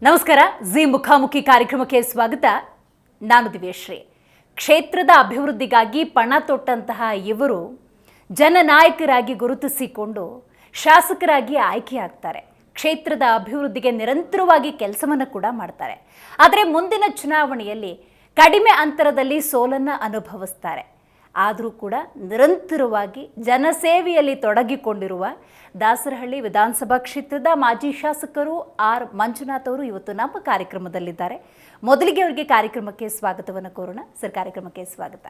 ನಮಸ್ಕಾರ. ಜಿ ಮುಖಾಮುಖಿ ಕಾರ್ಯಕ್ರಮಕ್ಕೆ ಸ್ವಾಗತ. ನಾನು ದಿವ್ಯಶ್ರೀ. ಕ್ಷೇತ್ರದ ಅಭಿವೃದ್ಧಿಗಾಗಿ ಪಣ ತೊಟ್ಟಂತಹ ಇವರು ಜನನಾಯಕರಾಗಿ ಗುರುತಿಸಿಕೊಂಡು ಶಾಸಕರಾಗಿ ಆಯ್ಕೆಯಾಗ್ತಾರೆ. ಕ್ಷೇತ್ರದ ಅಭಿವೃದ್ಧಿಗೆ ನಿರಂತರವಾಗಿ ಕೆಲಸವನ್ನು ಕೂಡ ಮಾಡ್ತಾರೆ. ಆದರೆ ಮುಂದಿನ ಚುನಾವಣೆಯಲ್ಲಿ ಕಡಿಮೆ ಅಂತರದಲ್ಲಿ ಸೋಲನ್ನು ಅನುಭವಿಸ್ತಾರೆ. ಆದರೂ ಕೂಡ ನಿರಂತರವಾಗಿ ಜನಸೇವೆಯಲ್ಲಿ ತೊಡಗಿಕೊಂಡಿರುವ ದಾಸರಹಳ್ಳಿ ವಿಧಾನಸಭಾ ಕ್ಷೇತ್ರದ ಮಾಜಿ ಶಾಸಕರು ಆರ್ ಮಂಜುನಾಥ್ ಅವರು ಇವತ್ತು ನಮ್ಮ ಕಾರ್ಯಕ್ರಮದಲ್ಲಿದ್ದಾರೆ. ಮೊದಲಿಗೆ ಅವರಿಗೆ ಕಾರ್ಯಕ್ರಮಕ್ಕೆ ಸ್ವಾಗತವನ್ನು ಕೋರೋಣ. ಸರ್, ಕಾರ್ಯಕ್ರಮಕ್ಕೆ ಸ್ವಾಗತ.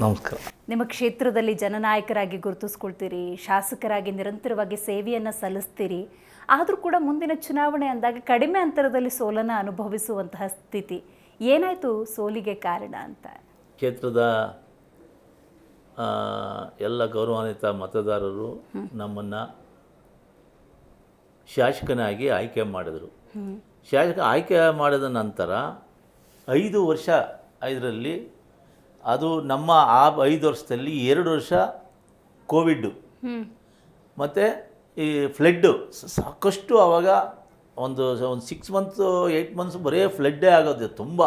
ನಮಸ್ಕಾರ. ನಿಮ್ಮ ಕ್ಷೇತ್ರದಲ್ಲಿ ಜನನಾಯಕರಾಗಿ ಗುರುತಿಸ್ಕೊಳ್ತೀರಿ, ಶಾಸಕರಾಗಿ ನಿರಂತರವಾಗಿ ಸೇವೆಯನ್ನು ಸಲ್ಲಿಸ್ತೀರಿ. ಆದರೂ ಕೂಡ ಮುಂದಿನ ಚುನಾವಣೆ ಅಂದಾಗ ಕಡಿಮೆ ಅಂತರದಲ್ಲಿ ಸೋಲನ್ನು ಅನುಭವಿಸುವಂತಹ ಸ್ಥಿತಿ. ಏನಾಯಿತು ಸೋಲಿಗೆ ಕಾರಣ ಅಂತ? ಕ್ಷೇತ್ರದ ಎಲ್ಲ ಗೌರವಾನ್ವಿತ ಮತದಾರರು ನಮ್ಮನ್ನು ಶಾಸಕನಾಗಿ ಆಯ್ಕೆ ಮಾಡಿದರು. ಶಾಸಕ ಆಯ್ಕೆ ಮಾಡಿದ ನಂತರ 5 ವರ್ಷ ಇದರಲ್ಲಿ ಅದು ನಮ್ಮ ಆ 5 ವರ್ಷದಲ್ಲಿ 2 ವರ್ಷ ಕೋವಿಡ್ಡು ಮತ್ತು ಈ ಫ್ಲಡ್ಡು ಸಾಕಷ್ಟು. ಆವಾಗ ಒಂದು 6 ಮಂತ್ಸು 8 ಮಂತ್ಸು ಬರೀ ಫ್ಲಡ್ಡೇ ಆಗೋದು ತುಂಬ.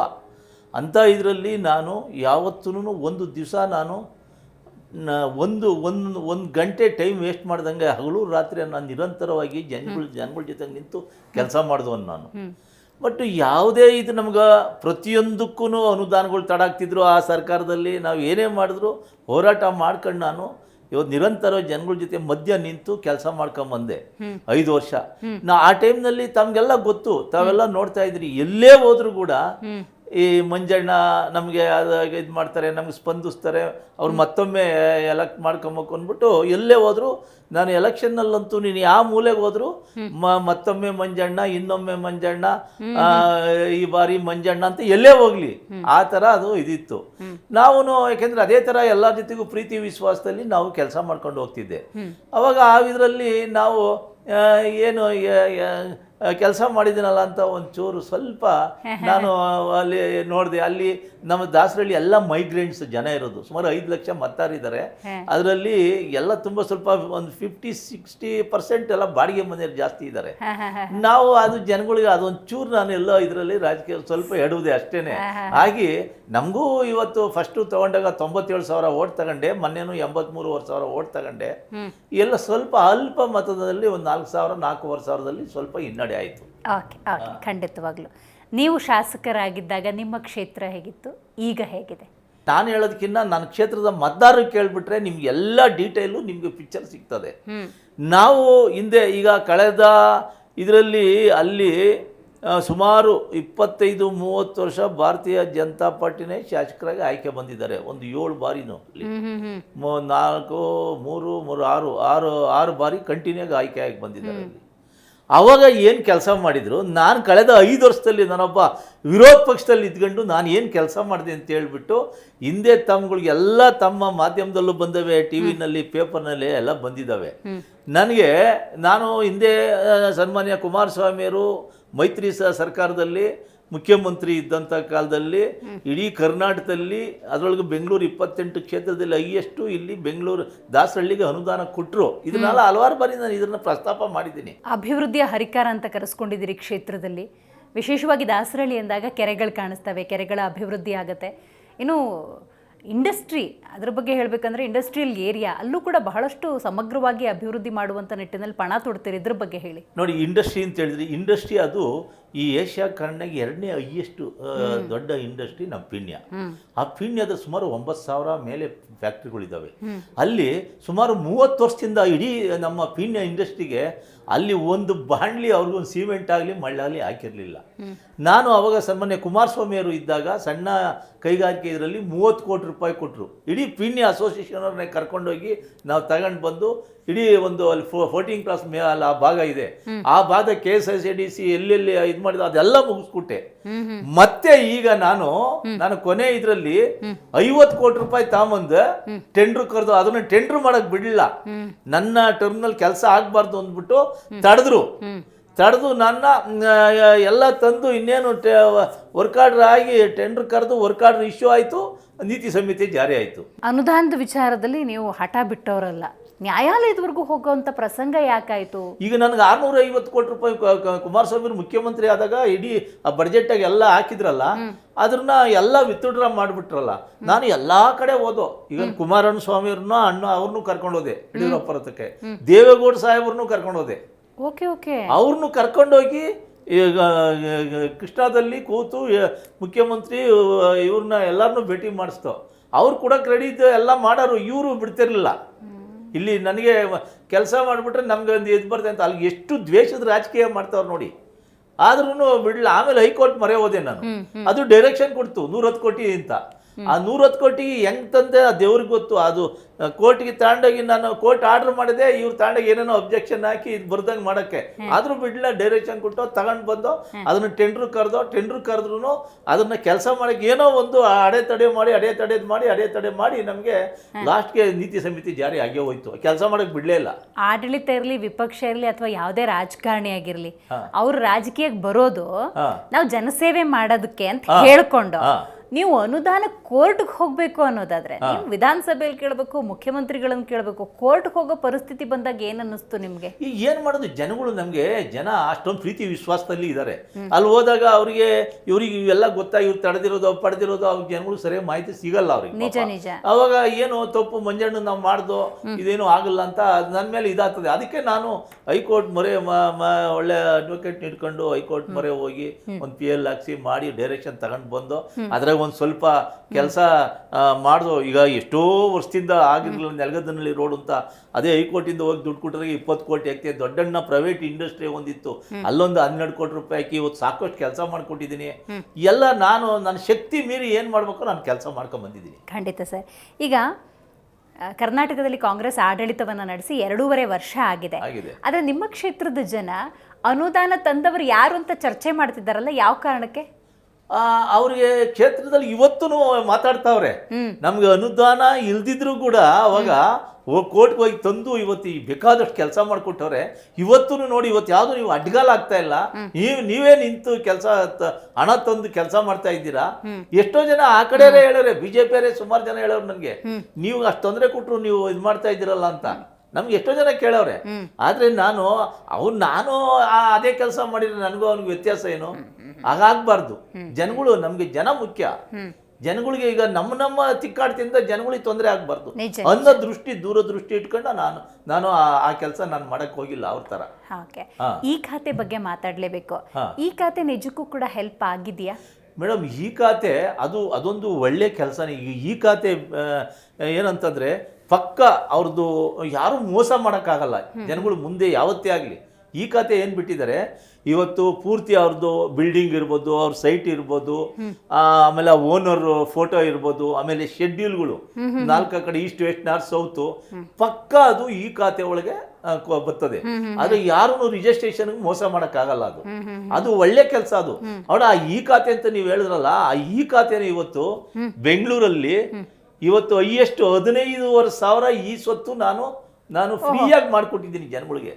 ಅಂಥ ಇದರಲ್ಲಿ ನಾನು ಯಾವತ್ತೂ ಒಂದು ದಿವಸ ನಾನು ಒಂದು ಗಂಟೆ ಟೈಮ್ ವೇಸ್ಟ್ ಮಾಡ್ದಂಗೆ ಹಗಲು ರಾತ್ರಿ ನಾನು ನಿರಂತರವಾಗಿ ಜನಗಳ ಜೊತೆಗೆ ನಿಂತು ಕೆಲಸ ಮಾಡಿದವನು ನಾನು. ಬಟ್ ಯಾವುದೇ ಇದು ನಮ್ಗೆ ಪ್ರತಿಯೊಂದಕ್ಕೂ ಅನುದಾನಗಳು ತಡಾಗ್ತಿದ್ರು. ಆ ಸರ್ಕಾರದಲ್ಲಿ ನಾವು ಏನೇ ಮಾಡಿದ್ರು ಹೋರಾಟ ಮಾಡ್ಕೊಂಡು ನಾನು ಇವತ್ತು ನಿರಂತರ ಜನಗಳ ಜೊತೆ ಮಧ್ಯ ನಿಂತು ಕೆಲಸ ಮಾಡ್ಕೊಂಬಂದೆ 5 ವರ್ಷ. ಆ ಟೈಮ್ನಲ್ಲಿ ತಮಗೆಲ್ಲ ಗೊತ್ತು, ತಾವೆಲ್ಲ ನೋಡ್ತಾ ಇದ್ರಿ. ಎಲ್ಲೇ ಹೋದರೂ ಕೂಡ ಈ ಮಂಜಣ್ಣ ನಮಗೆ ಇದು ಮಾಡ್ತಾರೆ, ನಮ್ಗೆ ಸ್ಪಂದಿಸ್ತಾರೆ, ಅವ್ರು ಮತ್ತೊಮ್ಮೆ ಎಲೆಕ್ಟ್ ಮಾಡ್ಕೊಬೇಕು ಅಂದ್ಬಿಟ್ಟು ಎಲ್ಲೇ ಹೋದ್ರು. ನಾನು ಎಲೆಕ್ಷನ್ನಲ್ಲಂತೂ ನೀನು ಯಾವ ಮೂಲೆಗೆ ಹೋದ್ರು ಮತ್ತೊಮ್ಮೆ ಮಂಜಣ್ಣ, ಇನ್ನೊಮ್ಮೆ ಮಂಜಣ್ಣ, ಈ ಬಾರಿ ಮಂಜಣ್ಣ ಅಂತ ಎಲ್ಲೇ ಹೋಗಲಿ ಆ ಥರ ಅದು ಇದಿತ್ತು. ನಾವು ಯಾಕೆಂದರೆ ಅದೇ ಥರ ಎಲ್ಲರ ಜೊತೆಗೂ ಪ್ರೀತಿ ವಿಶ್ವಾಸದಲ್ಲಿ ನಾವು ಕೆಲಸ ಮಾಡ್ಕೊಂಡು ಹೋಗ್ತಿದ್ದೆ. ಅವಾಗ ಆ ಇದರಲ್ಲಿ ನಾವು ಏನು ಕೆಲಸ ಮಾಡಿದ್ದೀನಲ್ಲ ಅಂತ ಒಂಚೂರು ಸ್ವಲ್ಪ ನಾನು ಅಲ್ಲಿ ನೋಡಿದೆ. ಅಲ್ಲಿ ನಮ್ಮ ದಾಸರಳ್ಳಿ ಎಲ್ಲ ಮೈಗ್ರೆಂಟ್ಸ್ ಜನ ಇರೋದು, ಸುಮಾರು 5 ಲಕ್ಷ ಮತದಾರಿದ್ದಾರೆ. ಅದರಲ್ಲಿ ಎಲ್ಲ ತುಂಬ ಸ್ವಲ್ಪ ಒಂದು 50-60% ಎಲ್ಲ ಬಾಡಿಗೆ ಮನೆಯವರು ಜಾಸ್ತಿ ಇದ್ದಾರೆ. ನಾವು ಅದು ಜನಗಳಿಗೆ ಅದೊಂಚೂರು ನಾನು ಎಲ್ಲ ಇದರಲ್ಲಿ ರಾಜಕೀಯ ಸ್ವಲ್ಪ ಎಡುವುದೇ ಅಷ್ಟೇ. ಹಾಗೆ ನಮಗೂ ಇವತ್ತು ಫಸ್ಟು ತೊಗೊಂಡಾಗ 97,000 ಓಟ್ ತಗೊಂಡೆ, ಮೊನ್ನೆನೂ 83,000 ಓಟ್ ತಗೊಂಡೆ. ಎಲ್ಲ ಸ್ವಲ್ಪ ಅಲ್ಪ ಮತದಲ್ಲಿ ಒಂದು 4,000-4,500ದಲ್ಲಿ ಸ್ವಲ್ಪ ಹಿನ್ನಡೆ ಆಯಿತು. ಓಕೆ, ಖಂಡಿತವಾಗ್ಲೂ. ನೀವು ಶಾಸಕರಾಗಿದ್ದಾಗ ನಿಮ್ಮ ಕ್ಷೇತ್ರ ಹೇಗಿತ್ತು, ಈಗ ಹೇಗಿದೆ? ನಾನು ಹೇಳೋದಕ್ಕಿಂತ ನನ್ನ ಕ್ಷೇತ್ರದ ಮತದಾರರು ಕೇಳಿಬಿಟ್ರೆ ನಿಮ್ಗೆ ಎಲ್ಲ ಡೀಟೇಲು ನಿಮಗೆ ಪಿಕ್ಚರ್ ಸಿಗ್ತದೆ. ನಾವು ಹಿಂದೆ ಈಗ ಕಳೆದ ಇದರಲ್ಲಿ ಅಲ್ಲಿ ಸುಮಾರು 25-30 ವರ್ಷ ಭಾರತೀಯ ಜನತಾ ಪಾರ್ಟಿನೇ ಶಾಸಕರಾಗಿ ಆಯ್ಕೆ ಬಂದಿದ್ದಾರೆ. ಒಂದು 7 ಬಾರಿನೂ ಅಲ್ಲಿ 6 ಬಾರಿ ಕಂಟಿನ್ಯೂಗೆ ಆಯ್ಕೆ ಆಗಿ ಬಂದಿದ್ದಾರೆ ಅಲ್ಲಿ. ಆವಾಗ ಏನು ಕೆಲಸ ಮಾಡಿದರು, ನಾನು ಕಳೆದ 5 ವರ್ಷದಲ್ಲಿ ನಾನೊಬ್ಬ ವಿರೋಧ ಪಕ್ಷದಲ್ಲಿ ಇದ್ಕೊಂಡು ನಾನು ಏನು ಕೆಲಸ ಮಾಡಿದೆ ಅಂತ ಹೇಳ್ಬಿಟ್ಟು ಹಿಂದೆ ತಮ್ಮಗಳಿಗೆಲ್ಲ ತಮ್ಮ ಮಾಧ್ಯಮದಲ್ಲೂ ಬಂದವೆ, ಟಿ ವಿನಲ್ಲಿ, ಪೇಪರ್ನಲ್ಲಿ ಎಲ್ಲ ಬಂದಿದ್ದಾವೆ. ನಾನು ಹಿಂದೆ ಸನ್ಮಾನ್ಯ ಕುಮಾರಸ್ವಾಮಿಯವರು ಮೈತ್ರಿ ಸರ್ಕಾರದಲ್ಲಿ ಮುಖ್ಯಮಂತ್ರಿ ಇದ್ದಂಥ ಕಾಲದಲ್ಲಿ ಇಡೀ ಕರ್ನಾಟಕದಲ್ಲಿ ಅದರೊಳಗೆ ಬೆಂಗಳೂರು 28 ಕ್ಷೇತ್ರದಲ್ಲಿ ಹೈಯೆಸ್ಟು ಇಲ್ಲಿ ಬೆಂಗಳೂರು ದಾಸರಳ್ಳಿಗೆ ಅನುದಾನ ಕೊಟ್ಟರು. ಇದನ್ನೆಲ್ಲ ಹಲವಾರು ಬಾರಿ ನಾನು ಇದನ್ನು ಪ್ರಸ್ತಾಪ ಮಾಡಿದ್ದೀನಿ. ಅಭಿವೃದ್ಧಿಯ ಹರಿಕಾರ ಅಂತ ಕರೆಸ್ಕೊಂಡಿದ್ದೀರಿ ಕ್ಷೇತ್ರದಲ್ಲಿ. ವಿಶೇಷವಾಗಿ ದಾಸರಳ್ಳಿ ಎಂದಾಗ ಕೆರೆಗಳು ಕಾಣಿಸ್ತವೆ, ಕೆರೆಗಳ ಅಭಿವೃದ್ಧಿ ಆಗುತ್ತೆ. ಇನ್ನು ಇಂಡಸ್ಟ್ರಿ, ಅದ್ರ ಬಗ್ಗೆ ಹೇಳಬೇಕಂದ್ರೆ ಇಂಡಸ್ಟ್ರಿಯಲ್ ಏರಿಯಾ ಅಲ್ಲೂ ಕೂಡ ಬಹಳಷ್ಟು ಸಮಗ್ರವಾಗಿ ಅಭಿವೃದ್ಧಿ ಮಾಡುವಂಥ ನಿಟ್ಟಿನಲ್ಲಿ ಪಣ ತೊಡ್ತೀರಿ. ಇದ್ರ ಬಗ್ಗೆ ಹೇಳಿ. ನೋಡಿ, ಇಂಡಸ್ಟ್ರಿ ಅಂತ ಹೇಳಿದ್ರೆ ಇಂಡಸ್ಟ್ರಿ ಅದು ಈ ಏಷ್ಯಾ ಖಂಡನಾಗ 2ನೇ ಹೈಯೆಸ್ಟ್ ದೊಡ್ಡ ಇಂಡಸ್ಟ್ರಿ ನಮ್ಮ ಪೀಣ್ಯ. ಆ ಪೀಣ್ಯದ ಸುಮಾರು 9,000 ಮೇಲೆ ಫ್ಯಾಕ್ಟ್ರಿಗಳಿದ್ದಾವೆ. ಅಲ್ಲಿ ಸುಮಾರು 30 ವರ್ಷದಿಂದ ಇಡೀ ನಮ್ಮ ಪೀಣ್ಯ ಇಂಡಸ್ಟ್ರಿಗೆ ಅಲ್ಲಿ ಒಂದು ಬಾಂಡ್ಲಿ ಅವ್ರಿಗೊಂದು ಸಿಮೆಂಟ್ ಆಗಲಿ ಮಳ್ಳಾಗಲಿ ಹಾಕಿರಲಿಲ್ಲ. ನಾನು ಅವಾಗ ಸನ್ಮಾನ್ಯ ಕುಮಾರಸ್ವಾಮಿಯವರು ಇದ್ದಾಗ ಸಣ್ಣ ಕೈಗಾರಿಕೆ ಇದರಲ್ಲಿ 30 ಕೋಟಿ ರೂಪಾಯಿ ಕೊಟ್ಟರು. ಇಡೀ ಪೀಣ್ಯ ಅಸೋಸಿಯೇಷನ್ ಅವ್ರನ್ನ ಕರ್ಕೊಂಡೋಗಿ ನಾವು ತಗೊಂಡು ಬಂದು ಇಡೀ ಒಂದು ಅಲ್ಲಿ 14 ಕ್ಲಾಸ್ ಅಲ್ಲಿ ಆ ಭಾಗ ಇದೆ, ಆ ಭಾಗ KSICDC ಎಲ್ಲೆಲ್ಲಿ ಇದು ಮಾಡಿದ ಅದೆಲ್ಲ ಮುಗಿಸ್ಕೊಟ್ಟೆ. ಮತ್ತೆ ಈಗ ನಾನು ಕೊನೆ ಇದರಲ್ಲಿ 50 ಕೋಟಿ ರೂಪಾಯಿ ತಗೊಂಬಂದು ಟೆಂಡರ್ ಕರೆದು ಅದನ್ನ ಟೆಂಡರ್ ಮಾಡಕ್ ಬಿಡಲಿಲ್ಲ. ನನ್ನ ಟರ್ಮ್ನಲ್ಲಿ ಕೆಲಸ ಆಗ್ಬಾರ್ದು ಅಂದ್ಬಿಟ್ಟು ತಡೆದು ನನ್ನ ಎಲ್ಲ ತಂದು ಇನ್ನೇನು ವರ್ಕ್ ಆರ್ಡರ್ ಆಗಿ ಟೆಂಡರ್ ಕರೆದು ವರ್ಕ್ ಆರ್ಡರ್ ಇಶ್ಯೂ ಆಯಿತು, ನೀತಿ ಸಂಹಿತೆ ಜಾರಿ ಆಯಿತು. ಅನುದಾನದ ವಿಚಾರದಲ್ಲಿ ನೀವು ಹಠ ಬಿಟ್ಟವರಲ್ಲ. ನ್ಯಾಯಾಲಯದವರೆಗೂ ಹೋಗುವಂತ ಪ್ರಸಂಗ ಯಾಕಾಯ್ತು? ಈಗ ನನಗೆ 650 ಕೋಟಿ ರೂಪಾಯಿ ಕುಮಾರಸ್ವಾಮಿ ಮುಖ್ಯಮಂತ್ರಿ ಆದಾಗ ಇಡೀ ಆ ಬಡ್ಜೆಟಾಗಿ ಎಲ್ಲ ಹಾಕಿದ್ರಲ್ಲ, ಅದನ್ನ ಎಲ್ಲ ವಿತ್ಡ್ರಾ ಮಾಡಿಬಿಟ್ರಲ್ಲ. ನಾನು ಎಲ್ಲಾ ಕಡೆ ಹೋದೋ. ಈಗ ಕುಮಾರಣ್ಣ ಸ್ವಾಮಿಯವ್ರನ್ನ ಅವ್ರನ್ನೂ ಕರ್ಕೊಂಡು ಹೋದೆ ಯಡಿಯೂರಪ್ಪ ರಥಕ್ಕೆ, ದೇವೇಗೌಡ ಸಾಹೇಬ್ರನ್ನೂ ಕರ್ಕೊಂಡು ಹೋದೆ. ಅವ್ರನ್ನೂ ಕರ್ಕೊಂಡೋಗಿ ಈಗ ಕೃಷ್ಣಾದಲ್ಲಿ ಕೂತು ಮುಖ್ಯಮಂತ್ರಿ ಇವ್ರನ್ನ ಎಲ್ಲರನ್ನೂ ಭೇಟಿ ಮಾಡಿಸ್ತೋ. ಅವ್ರು ಕೂಡ ಕ್ರೆಡಿಟ್ ಎಲ್ಲ ಮಾಡೋರು, ಇವರು ಬಿಡ್ತಿರ್ಲಿಲ್ಲ. ಇಲ್ಲಿ ನನಗೆ ಕೆಲಸ ಮಾಡಿಬಿಟ್ರೆ ನಮ್ಗೆ ಒಂದು ಇದು ಬರ್ತದೆ ಅಂತ ಅಲ್ಲಿ ಎಷ್ಟು ದ್ವೇಷದ ರಾಜಕೀಯ ಮಾಡ್ತಾವ್ರು ನೋಡಿ. ಆದ್ರೂ ಬಿಡಲಿಲ್ಲ. ಆಮೇಲೆ ಹೈಕೋರ್ಟ್ ಮೊರೆ ಹೋದೆ ನಾನು. ಅದು ಡೈರೆಕ್ಷನ್ ಕೊಡ್ತು 110 ಕೋಟಿ ಅಂತ. ಆ 110 ಕೋಟಿ ಹೆಂಗ್ ತಂದೆ ಆ ದೇವ್ರಿಗೆ ಗೊತ್ತು. ಅದು ಕೋರ್ಟ್ಗೆ ತಗೊಂಡೋಗಿ ನಾನು ಕೋರ್ಟ್ ಆರ್ಡರ್ ಮಾಡಿದೆ, ಇವ್ರು ತಗೊಂಡೋಗಿ ಏನೇನೋ ಅಬ್ಜೆಕ್ಷನ್ ಹಾಕಿ ಇದು ಬರ್ದಂಗೆ ಮಾಡೋಕ್ಕೆ. ಆದರೂ ಬಿಡಲಿಲ್ಲ, ಡೈರೆಕ್ಷನ್ ಕೊಟ್ಟು ತಗೊಂಡು ಬಂದು ಅದನ್ನು ಟೆಂಡ್ರ್ ಕರೆದ್ರು ಅದನ್ನ ಕೆಲಸ ಮಾಡೋಕ್ಕೆ ಏನೋ ಒಂದು ಅಡೆತಡೆ ಮಾಡಿ ನಮಗೆ ಲಾಸ್ಟ್ಗೆ ನೀತಿ ಸಮಿತಿ ಜಾರಿ ಆಗೇ ಹೋಯ್ತು. ಕೆಲಸ ಮಾಡೋಕ್ಕೆ ಬಿಡಲೇ ಇಲ್ಲ. ಆಡಳಿತ ಇರಲಿ, ವಿಪಕ್ಷ ಇರಲಿ, ಅಥವಾ ಯಾವುದೇ ರಾಜಕಾರಣಿ ಆಗಿರಲಿ, ಅವ್ರು ರಾಜಕೀಯಕ್ಕೆ ಬರೋದು ನಾವು ಜನಸೇವೆ ಮಾಡೋದಕ್ಕೆ ಅಂತ ಹೇಳ್ಕೊಂಡು, ನೀವು ಅನುದಾನ ಕೋರ್ಟ್ಗೆ ಹೋಗ್ಬೇಕು ಅನ್ನೋದಾದ್ರೆ ನೀವು ವಿಧಾನಸಭೆಯಲ್ಲಿ ಕೇಳಬೇಕು, ಮುಖ್ಯಮಂತ್ರಿಗಳನ್ನು ಕೇಳಬೇಕು. ಕೋರ್ಟ್ಗೆ ಹೋಗೋ ಪರಿಸ್ಥಿತಿ ಬಂದಾಗ ಏನ್ ಅನ್ನಿಸ್ತು ನಿಮ್ಗೆ? ಈಗ ಏನ್ ಮಾಡೋದು, ಜನಗಳು ನಮ್ಗೆ ಜನ ಅಷ್ಟೊಂದು ಪ್ರೀತಿ ವಿಶ್ವಾಸದಲ್ಲಿ ಇದ್ದಾರೆ. ಅಲ್ಲಿ ಹೋದಾಗ ಅವ್ರಿಗೆ ಇವ್ರಿಗೆ ಇವೆಲ್ಲ ಗೊತ್ತಾ, ಇವ್ರು ಪಡೆದಿರೋದು ಅವ್ರಿಗೆ ಜನಗಳು ಸರಿಯಾಗಿ ಮಾಹಿತಿ ಸಿಗಲ್ಲ ಅವ್ರಿಗೆ. ನಿಜ. ಅವಾಗ ಏನು ತಪ್ಪು ಮಂಜಣ್ಣ ನಾವು ಮಾಡ್ದೋ ಇದೇನು ಆಗಲ್ಲ ಅಂತ ನನ್ನ ಮೇಲೆ ಇದಾಗ್ತದೆ. ಅದಕ್ಕೆ ನಾನು ಹೈಕೋರ್ಟ್ ಮೊರೆ ಒಳ್ಳೆ ಅಡ್ವೊಕೇಟ್ ಇಟ್ಕೊಂಡು ಹೈಕೋರ್ಟ್ ಮೊರೆ ಹೋಗಿ ಒಂದು PL ಹಾಕ್ಸಿ ಮಾಡಿ ಡೈರೆಕ್ಷನ್ ತಗೊಂಡು ಬಂದು ಅದ್ರಾಗ ಒಂದು ಸ್ವಲ್ಪ ಕೆಲಸ ಮಾಡ್ದು. ಈಗ ಎಷ್ಟೋ ವರ್ಷದಿಂದ ಆಗಿರಲಿಲ್ಲ ನೆಲಗದ್ದನಹಳ್ಳಿ ರೋಡ್ ಅಂತ, ಅದೇ ಹೈಕೋರ್ಟಿಂದ ಹೋಗಿ ದುಡ್ಡು ಕೊಟ್ಟರೆ 20 ಕೋಟಿ ಆಗ್ತದೆ. ದೊಡ್ಡಣ್ಣ ಪ್ರೈವೇಟ್ ಇಂಡಸ್ಟ್ರಿ ಒಂದಿತ್ತು, ಅಲ್ಲೊಂದು 12 ಕೋಟಿ ರೂಪಾಯಿ ಹಾಕಿ ಇವತ್ತು ಸಾಕಷ್ಟು ಕೆಲಸ ಮಾಡ್ಕೊಟ್ಟಿದ್ದೀನಿ. ಎಲ್ಲ ನಾನು ನನ್ನ ಶಕ್ತಿ ಮೀರಿ ಏನು ಮಾಡಬೇಕು ನಾನು ಕೆಲಸ ಮಾಡ್ಕೊಂಡು ಬಂದಿದ್ದೀನಿ. ಖಂಡಿತ ಸರ್. ಈಗ ಕರ್ನಾಟಕದಲ್ಲಿ ಕಾಂಗ್ರೆಸ್ ಆಡಳಿತವನ್ನು ನಡೆಸಿ 2.5 ವರ್ಷ ಆಗಿದೆ. ಆದರೆ ನಿಮ್ಮ ಕ್ಷೇತ್ರದ ಜನ ಅನುದಾನ ತಂದವರು ಯಾರು ಅಂತ ಚರ್ಚೆ ಮಾಡ್ತಿದ್ದಾರಲ್ಲ, ಯಾವ ಕಾರಣಕ್ಕೆ? ಅವ್ರಿಗೆ ಕ್ಷೇತ್ರದಲ್ಲಿ ಇವತ್ತು ಮಾತಾಡ್ತಾವ್ರೆ. ನಮ್ಗೆ ಅನುದಾನ ಇಲ್ದಿದ್ರು ಕೂಡ ಅವಾಗ ಕೋರ್ಟ್ಗೆ ಹೋಗಿ ತಂದು ಇವತ್ತು ಬೇಕಾದಷ್ಟು ಕೆಲಸ ಮಾಡಿಕೊಟ್ಟವ್ರೆ. ಇವತ್ತು ನೋಡಿ, ಇವತ್ತು ಯಾವುದು ನೀವು ಅಡ್ಗಾಲ ಆಗ್ತಾ ಇಲ್ಲ. ನೀವೇ ನಿಂತು ಹಣ ತಂದು ಕೆಲಸ ಮಾಡ್ತಾ ಇದ್ದೀರಾ. ಎಷ್ಟೋ ಜನ ಆ ಕಡೆ ಹೇಳೋರೆ, BJP ಸುಮಾರು ಜನ ಹೇಳೋರು ನನಗೆ, ನೀವು ಅಷ್ಟು ತೊಂದರೆ ಕೊಟ್ಟರು ನೀವು ಇದು ಮಾಡ್ತಾ ಇದ್ದೀರಲ್ಲ ಅಂತ. ನಮ್ಗೆ ಎಷ್ಟೋ ಜನ ಕೇಳವ್ರೆ. ಆದ್ರೆ ನಾನು ಅದೇ ಕೆಲಸ ಮಾಡಿದ್ರೆ ನನಗೂ ಅವ್ನಿಗೆ ವ್ಯತ್ಯಾಸ ಏನು? ಹಾಗಾಗ್ಬಾರ್ದು. ಜನಗಳು ನಮ್ಗೆ ಜನ ಮುಖ್ಯ. ಜನಗಳಿಗೆ ಈಗ ನಮ್ಮ ತಿಕ್ಕಾಡ್ತಿಂದ ಜನಗಳಿಗೆ ತೊಂದರೆ ಆಗ್ಬಾರ್ದು ಅನ್ನೋ ದೂರದೃಷ್ಟಿ ಇಟ್ಕೊಂಡು ನಾನು ಆ ಕೆಲಸ ನಾನು ಮಾಡಕ್ ಹೋಗಿಲ್ಲ ಅವ್ರ ತರ. ಈ ಖಾತೆ ಬಗ್ಗೆ ಮಾತಾಡ್ಲೇಬೇಕು. ಈ ಖಾತೆ ನಿಜಕ್ಕೂ ಕೂಡ ಹೆಲ್ಪ್ ಆಗಿದೆಯಾ ಮೇಡಮ್? ಈ ಖಾತೆ ಅದೊಂದು ಒಳ್ಳೆ ಕೆಲಸನೇ. ಈ ಖಾತೆ ಏನಂತಂದ್ರೆ ಪಕ್ಕ ಅವ್ರದ್ದು ಯಾರು ಮೋಸ ಮಾಡೋಕ್ಕಾಗಲ್ಲ ಜನಗಳು ಮುಂದೆ ಯಾವತ್ತೇ ಆಗಲಿ. ಈ ಖಾತೆ ಏನು ಬಿಟ್ಟಿದ್ದಾರೆ ಇವತ್ತು ಪೂರ್ತಿ ಅವ್ರದ್ದು ಬಿಲ್ಡಿಂಗ್ ಇರ್ಬೋದು, ಅವ್ರ ಸೈಟ್ ಇರ್ಬೋದು, ಆಮೇಲೆ ಓನರ್ ಫೋಟೋ ಇರ್ಬೋದು, ಆಮೇಲೆ ಶೆಡ್ಯೂಲ್ಗಳು 4 ಕಡೆ ಈಸ್ಟ್ ವೆಸ್ಟ್ ನಾರ್ತ್ ಸೌತ್ ಪಕ್ಕ ಅದು ಈ ಖಾತೆ ಒಳಗೆ ಬರ್ತದೆ. ಆದ್ರೆ ಯಾರು ರಿಜಿಸ್ಟ್ರೇಷನ್ ಮೋಸ ಮಾಡೋಕ್ಕಾಗಲ್ಲ. ಅದು ಒಳ್ಳೆ ಕೆಲಸ. ಅದು ಅವಳ ಈ ಖಾತೆ ಅಂತ ನೀವು ಹೇಳಿದ್ರಲ್ಲ, ಆ ಈ ಖಾತೆನ ಇವತ್ತು ಬೆಂಗಳೂರಲ್ಲಿ ಇವತ್ತು ಹೈಯೆಸ್ಟ್ 15,500 ಈ ಸ್ವತ್ತು ನಾನು ಫ್ರೀಯಾಗಿ ಮಾಡ್ಕೊಟ್ಟಿದ್ದೀನಿ ಜನಗಳಿಗೆ.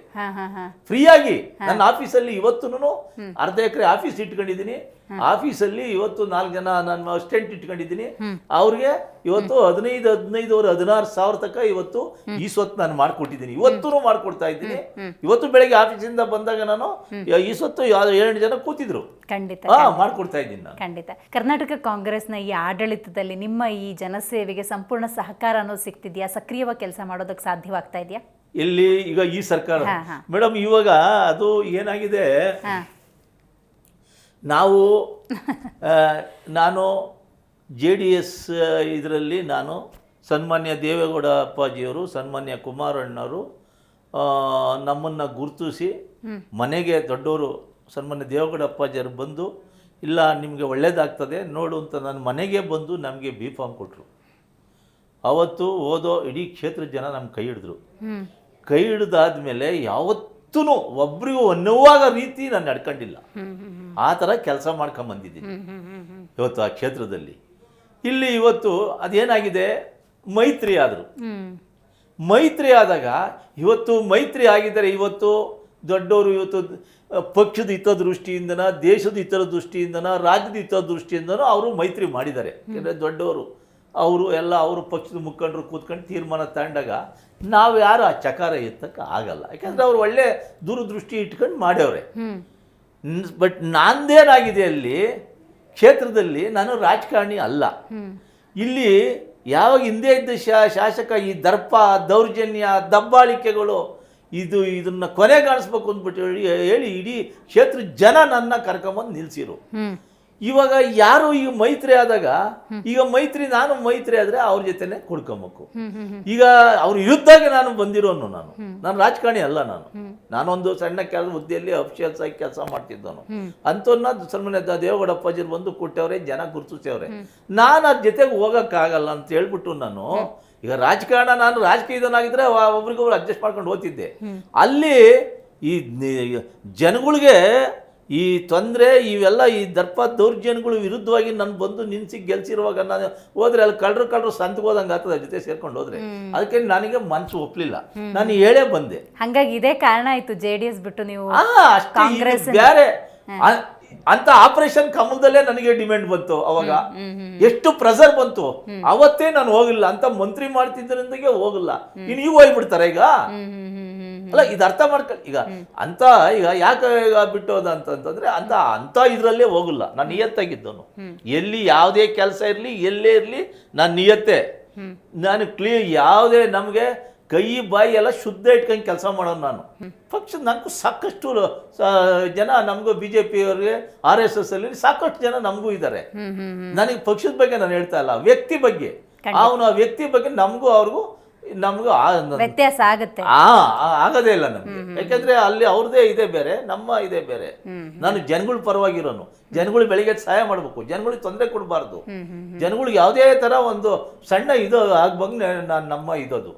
ಫ್ರೀಯಾಗಿ ನನ್ನ ಆಫೀಸಲ್ಲಿ ಇವತ್ತು ಅರ್ಧ ಎಕರೆ ಆಫೀಸ್ ಇಟ್ಕೊಂಡಿದ್ದೀನಿ. ಆಫೀಸಲ್ಲಿ ಇವತ್ತು 4 ಜನ ನನ್ನ ಅಸಿಸ್ಟೆಂಟ್ ಇಟ್ಕೊಂಡಿದ್ದೀನಿ. ಅವ್ರಿಗೆ ಇವತ್ತು 16,000 ತನಕ ಇವತ್ತು ಈ ಸ್ವತ್ತು ನಾನು ಮಾಡ್ಕೊಟ್ಟಿದ್ದೀನಿ. ಇವತ್ತು ಮಾಡ್ಕೊಡ್ತಾ ಇದ್ದೀನಿ. ಇವತ್ತು ಬೆಳಗ್ಗೆ ಆಫೀಸಿಂದ ಬಂದಾಗ ನಾನು ಈ ಸ್ವತ್ತು 7 ಜನ ಕೂತಿದ್ರು. ಖಂಡಿತ ಮಾಡ್ಕೊಡ್ತಾ ಇದ್ದೀನಿ ನಾನು. ಖಂಡಿತ. ಕರ್ನಾಟಕ ಕಾಂಗ್ರೆಸ್ನ ಈ ಆಡಳಿತದಲ್ಲಿ ನಿಮ್ಮ ಈ ಜನಸೇವೆಗೆ ಸಂಪೂರ್ಣ ಸಹಕಾರ ಅನ್ನೋದು ಸಿಗ್ತಿದ್ಯಾ? ಸಕ್ರಿಯವಾಗಿ ಕೆಲಸ ಮಾಡೋದಕ್ಕೆ ಸಾಧ್ಯವಾಗ್ತಾ ಇದೆಯಾ? ಎಲ್ಲಿ ಈಗ ಈ ಸರ್ಕಾರ ಮೇಡಮ್ ಇವಾಗ ಅದು ಏನಾಗಿದೆ, ನಾನು JDS ಇದರಲ್ಲಿ ನಾನು ಸನ್ಮಾನ್ಯ ದೇವೇಗೌಡ ಅಪ್ಪಾಜಿಯವರು, ಸನ್ಮಾನ್ಯ ಕುಮಾರಣ್ಣವರು ನಮ್ಮನ್ನು ಗುರುತಿಸಿ ಮನೆಗೆ ದೊಡ್ಡವರು ಸನ್ಮಾನ್ಯ ದೇವೇಗೌಡ ಅಪ್ಪಾಜಿಯವರು ಬಂದು, ಇಲ್ಲ ನಿಮಗೆ ಒಳ್ಳೇದಾಗ್ತದೆ ನೋಡು ಅಂತ ನನ್ನ ಮನೆಗೆ ಬಂದು ನಮಗೆ B.Pharm ಕೊಟ್ಟರು. ಅವತ್ತು ಓದೋ ಇಡೀ ಕ್ಷೇತ್ರದ ಜನ ನಮ್ಮ ಕೈ ಹಿಡಿದ್ರು. ಕೈ ಹಿಡಿದಾದ್ಮೇಲೆ ಯಾವತ್ತೂ ಒಬ್ರಿಗೂ ನೋವಾಗ ರೀತಿ ನಾನು ನಡ್ಕೊಂಡಿಲ್ಲ. ಆ ಥರ ಕೆಲಸ ಮಾಡ್ಕೊಂಬಂದಿದ್ದೀನಿ ಇವತ್ತು ಆ ಕ್ಷೇತ್ರದಲ್ಲಿ. ಇಲ್ಲಿ ಇವತ್ತು ಅದೇನಾಗಿದೆ, ಮೈತ್ರಿ ಆದರು. ಮೈತ್ರಿ ಆದಾಗ ಇವತ್ತು ಮೈತ್ರಿ ಆಗಿದ್ದಾರೆ. ಇವತ್ತು ದೊಡ್ಡವರು ಇವತ್ತು ಪಕ್ಷದ ಹಿತದೃಷ್ಟಿಯಿಂದನ, ದೇಶದ ಹಿತದೃಷ್ಟಿಯಿಂದನ, ರಾಜ್ಯದ ಹಿತದೃಷ್ಟಿಯಿಂದನೂ ಅವರು ಮೈತ್ರಿ ಮಾಡಿದ್ದಾರೆ. ಯಾಕಂದರೆ ದೊಡ್ಡವರು ಅವರು ಎಲ್ಲ ಅವರು ಪಕ್ಷದ ಮುಖಂಡರು ಕೂತ್ಕೊಂಡು ತೀರ್ಮಾನ ತಗೊಂಡಾಗ ನಾವು ಯಾರು ಆ ಚಕಾರ ಎತ್ತಕ್ಕೆ ಆಗಲ್ಲ. ಯಾಕಂದರೆ ಅವ್ರು ಒಳ್ಳೆ ದೂರದೃಷ್ಟಿ ಇಟ್ಕೊಂಡು ಮಾಡ್ಯವ್ರೆ. ಬಟ್ ನಂದೇನಾಗಿದೆ ಅಲ್ಲಿ ಕ್ಷೇತ್ರದಲ್ಲಿ ನಾನು ರಾಜಕಾರಣಿ ಅಲ್ಲ. ಇಲ್ಲಿ ಯಾವಾಗ ಹಿಂದೆ ಇದ್ದ ಶಾಸಕ ಈ ದರ್ಪ ದೌರ್ಜನ್ಯ ದಬ್ಬಾಳಿಕೆಗಳು ಇದನ್ನ ಕೊನೆ ಕಾಣಿಸ್ಬೇಕು ಅಂದ್ಬಿಟ್ಟು ಹೇಳಿ ಇಡೀ ಕ್ಷೇತ್ರ ಜನ ನನ್ನ ಕರ್ಕೊಂಬಂದು ನಿಲ್ಸಿರು. ಇವಾಗ ಯಾರು ಈಗ ಮೈತ್ರಿ ಆದಾಗ ಈಗ ನಾನು ಮೈತ್ರಿ ಆದ್ರೆ ಅವ್ರ ಜೊತೆನೆ ಕೊಡ್ಕೊಬೇಕು. ಈಗ ಅವ್ರ ವಿರುದ್ಧಾಗೆ ನಾನು ಬಂದಿರೋನು. ನಾನು ರಾಜಕಾರಣಿ ಅಲ್ಲ. ನಾನೊಂದು ಸಣ್ಣ ಕೆಲಸ ಹುದ್ದೆಯಲ್ಲಿ ಅಫಿಷಿಯಲ್ಸ್ ಆಗಿ ಕೆಲಸ ಮಾಡ್ತಿದ್ದವನು. ಅಂಥವ್ರನ್ನ ಸನ್ಮಾನ್ಯ ದೇವೇಗೌಡ ಅಪ್ಪಾಜಿ ಬಂದು ಕೊಟ್ಟವ್ರೆ, ಜನ ಗುರುತಿಸವ್ರೆ. ನಾನು ಅದ್ರ ಜೊತೆಗೆ ಹೋಗೋಕ್ಕಾಗಲ್ಲ ಅಂತ ಹೇಳ್ಬಿಟ್ಟು ನಾನು ಈಗ ನಾನು ರಾಜಕೀಯದನಾಗಿದ್ರೆ ಒಬ್ರಿಗೊಬ್ರು ಅಡ್ಜಸ್ಟ್ ಮಾಡ್ಕೊಂಡು ಹೋಗ್ತಿದ್ದೆ. ಅಲ್ಲಿ ಈ ಜನಗಳಿಗೆ ಈ ತೊಂದರೆ ಇವೆಲ್ಲ ಈ ದರ್ಪ ದೌರ್ಜನ್ಯಗಳು ವಿರುದ್ಧವಾಗಿ ನಾನು ಬಂದು ನಿನ್ಸಿ ಗೆಲ್ಸಿರುವಾಗ ನಾನು ಹೋದ್ರೆ ಅಲ್ಲಿ ಕಳ್ಳರು ಸಂತಗೋದಂಗೆ ಆಗ್ತದೆ ಜೊತೆ ಸೇರ್ಕೊಂಡು ಹೋದ್ರೆ. ಅದಕ್ಕೆ ನನಗೆ ಮನಸ್ಸು ಒಪ್ಪಲಿಲ್ಲ, ನಾನು ಹೇಳೇ ಬಂದೆ. ಹಾಗಾಗಿ ಇದೇ ಕಾರಣ ಆಯ್ತು JDS ಬಿಟ್ಟು ನೀವು ಕಾಂಗ್ರೆಸ್ ಬೇರೆ ಅಂತ ಆಪರೇಷನ್ ಕಮಲದಲ್ಲೇ ನನಗೆ ಡಿಮ್ಯಾಂಡ್ ಬಂತು. ಅವಾಗ ಎಷ್ಟು ಪ್ರೆಸರ್ ಬಂತು, ಅವತ್ತೇ ನಾನು ಹೋಗಿಲ್ಲ. ಅಂತ ಮಂತ್ರಿ ಮಾಡ್ತಿದ್ದರಿಂದಾಗೆ ಹೋಗಿಲ್ಲ. ಇನ್ನು ಈಗ ಹೋಗ್ಬಿಡ್ತಾರೆ ಈಗ ಅಲ್ಲ. ಇದು ಅರ್ಥ ಮಾಡ್ಕೊಳ್ಳಿ. ಈಗ ಯಾಕೆ ಬಿಟ್ಟೋದ ಅಂತಂದ್ರೆ ಅಂತ ಇದ್ರಲ್ಲೇ ಹೋಗಿಲ್ಲ. ನಾನು ನಿಯತ್ತಾಗಿದ್ದವನು. ಎಲ್ಲಿ ಯಾವುದೇ ಕೆಲಸ ಇರಲಿ ಎಲ್ಲೇ ಇರಲಿ ನಾನು ನಿಯತ್ತೆ. ನಾನು ಯಾವುದೇ ನಮಗೆ ಕೈ ಬಾಯಿ ಎಲ್ಲ ಶುದ್ಧ ಇಟ್ಕೊಂಡು ಕೆಲಸ ಮಾಡೋನು ನಾನು. ಪಕ್ಷದ ನನಗೂ ಸಾಕಷ್ಟು ಜನ, ನಮಗೂ BJP ಅವ್ರಿಗೆ RSS ಅಲ್ಲಿ ಸಾಕಷ್ಟು ಜನ ನಮಗೂ ಇದ್ದಾರೆ. ನನಗೆ ಪಕ್ಷದ ಬಗ್ಗೆ ನಾನು ಹೇಳ್ತಾ ಇಲ್ಲ, ವ್ಯಕ್ತಿ ಬಗ್ಗೆ. ಅವನು ಆ ವ್ಯಕ್ತಿ ಬಗ್ಗೆ ನಮಗೂ ಅವ್ರಿಗೂ ವ್ಯತ್ಯಾಸ ಆಗುತ್ತೆ. ಆಗದೇ ಇಲ್ಲ ನಮ್ಗೆ. ಯಾಕಂದ್ರೆ ಅಲ್ಲಿ ಅವ್ರದೇ ಇದೆ ಬೇರೆ, ನಮ್ಮ ಇದೆ ಬೇರೆ. ನಾನು ಜನಗಳ ಪರವಾಗಿರೋನು. ಜನಗಳು ಬೆಳಿಗ್ಗೆ ಸಹಾಯ ಮಾಡ್ಬೇಕು, ಜನಗಳಿಗೆ ತೊಂದರೆ ಕೊಡಬಾರ್ದು, ಜನಗಳಿಗೆ ಯಾವುದೇ ತರ ಒಂದು ಸಣ್ಣ ಇದು ಆಗ್ಬಂಗ್ ನಮ್ಮ ಇರೋದು.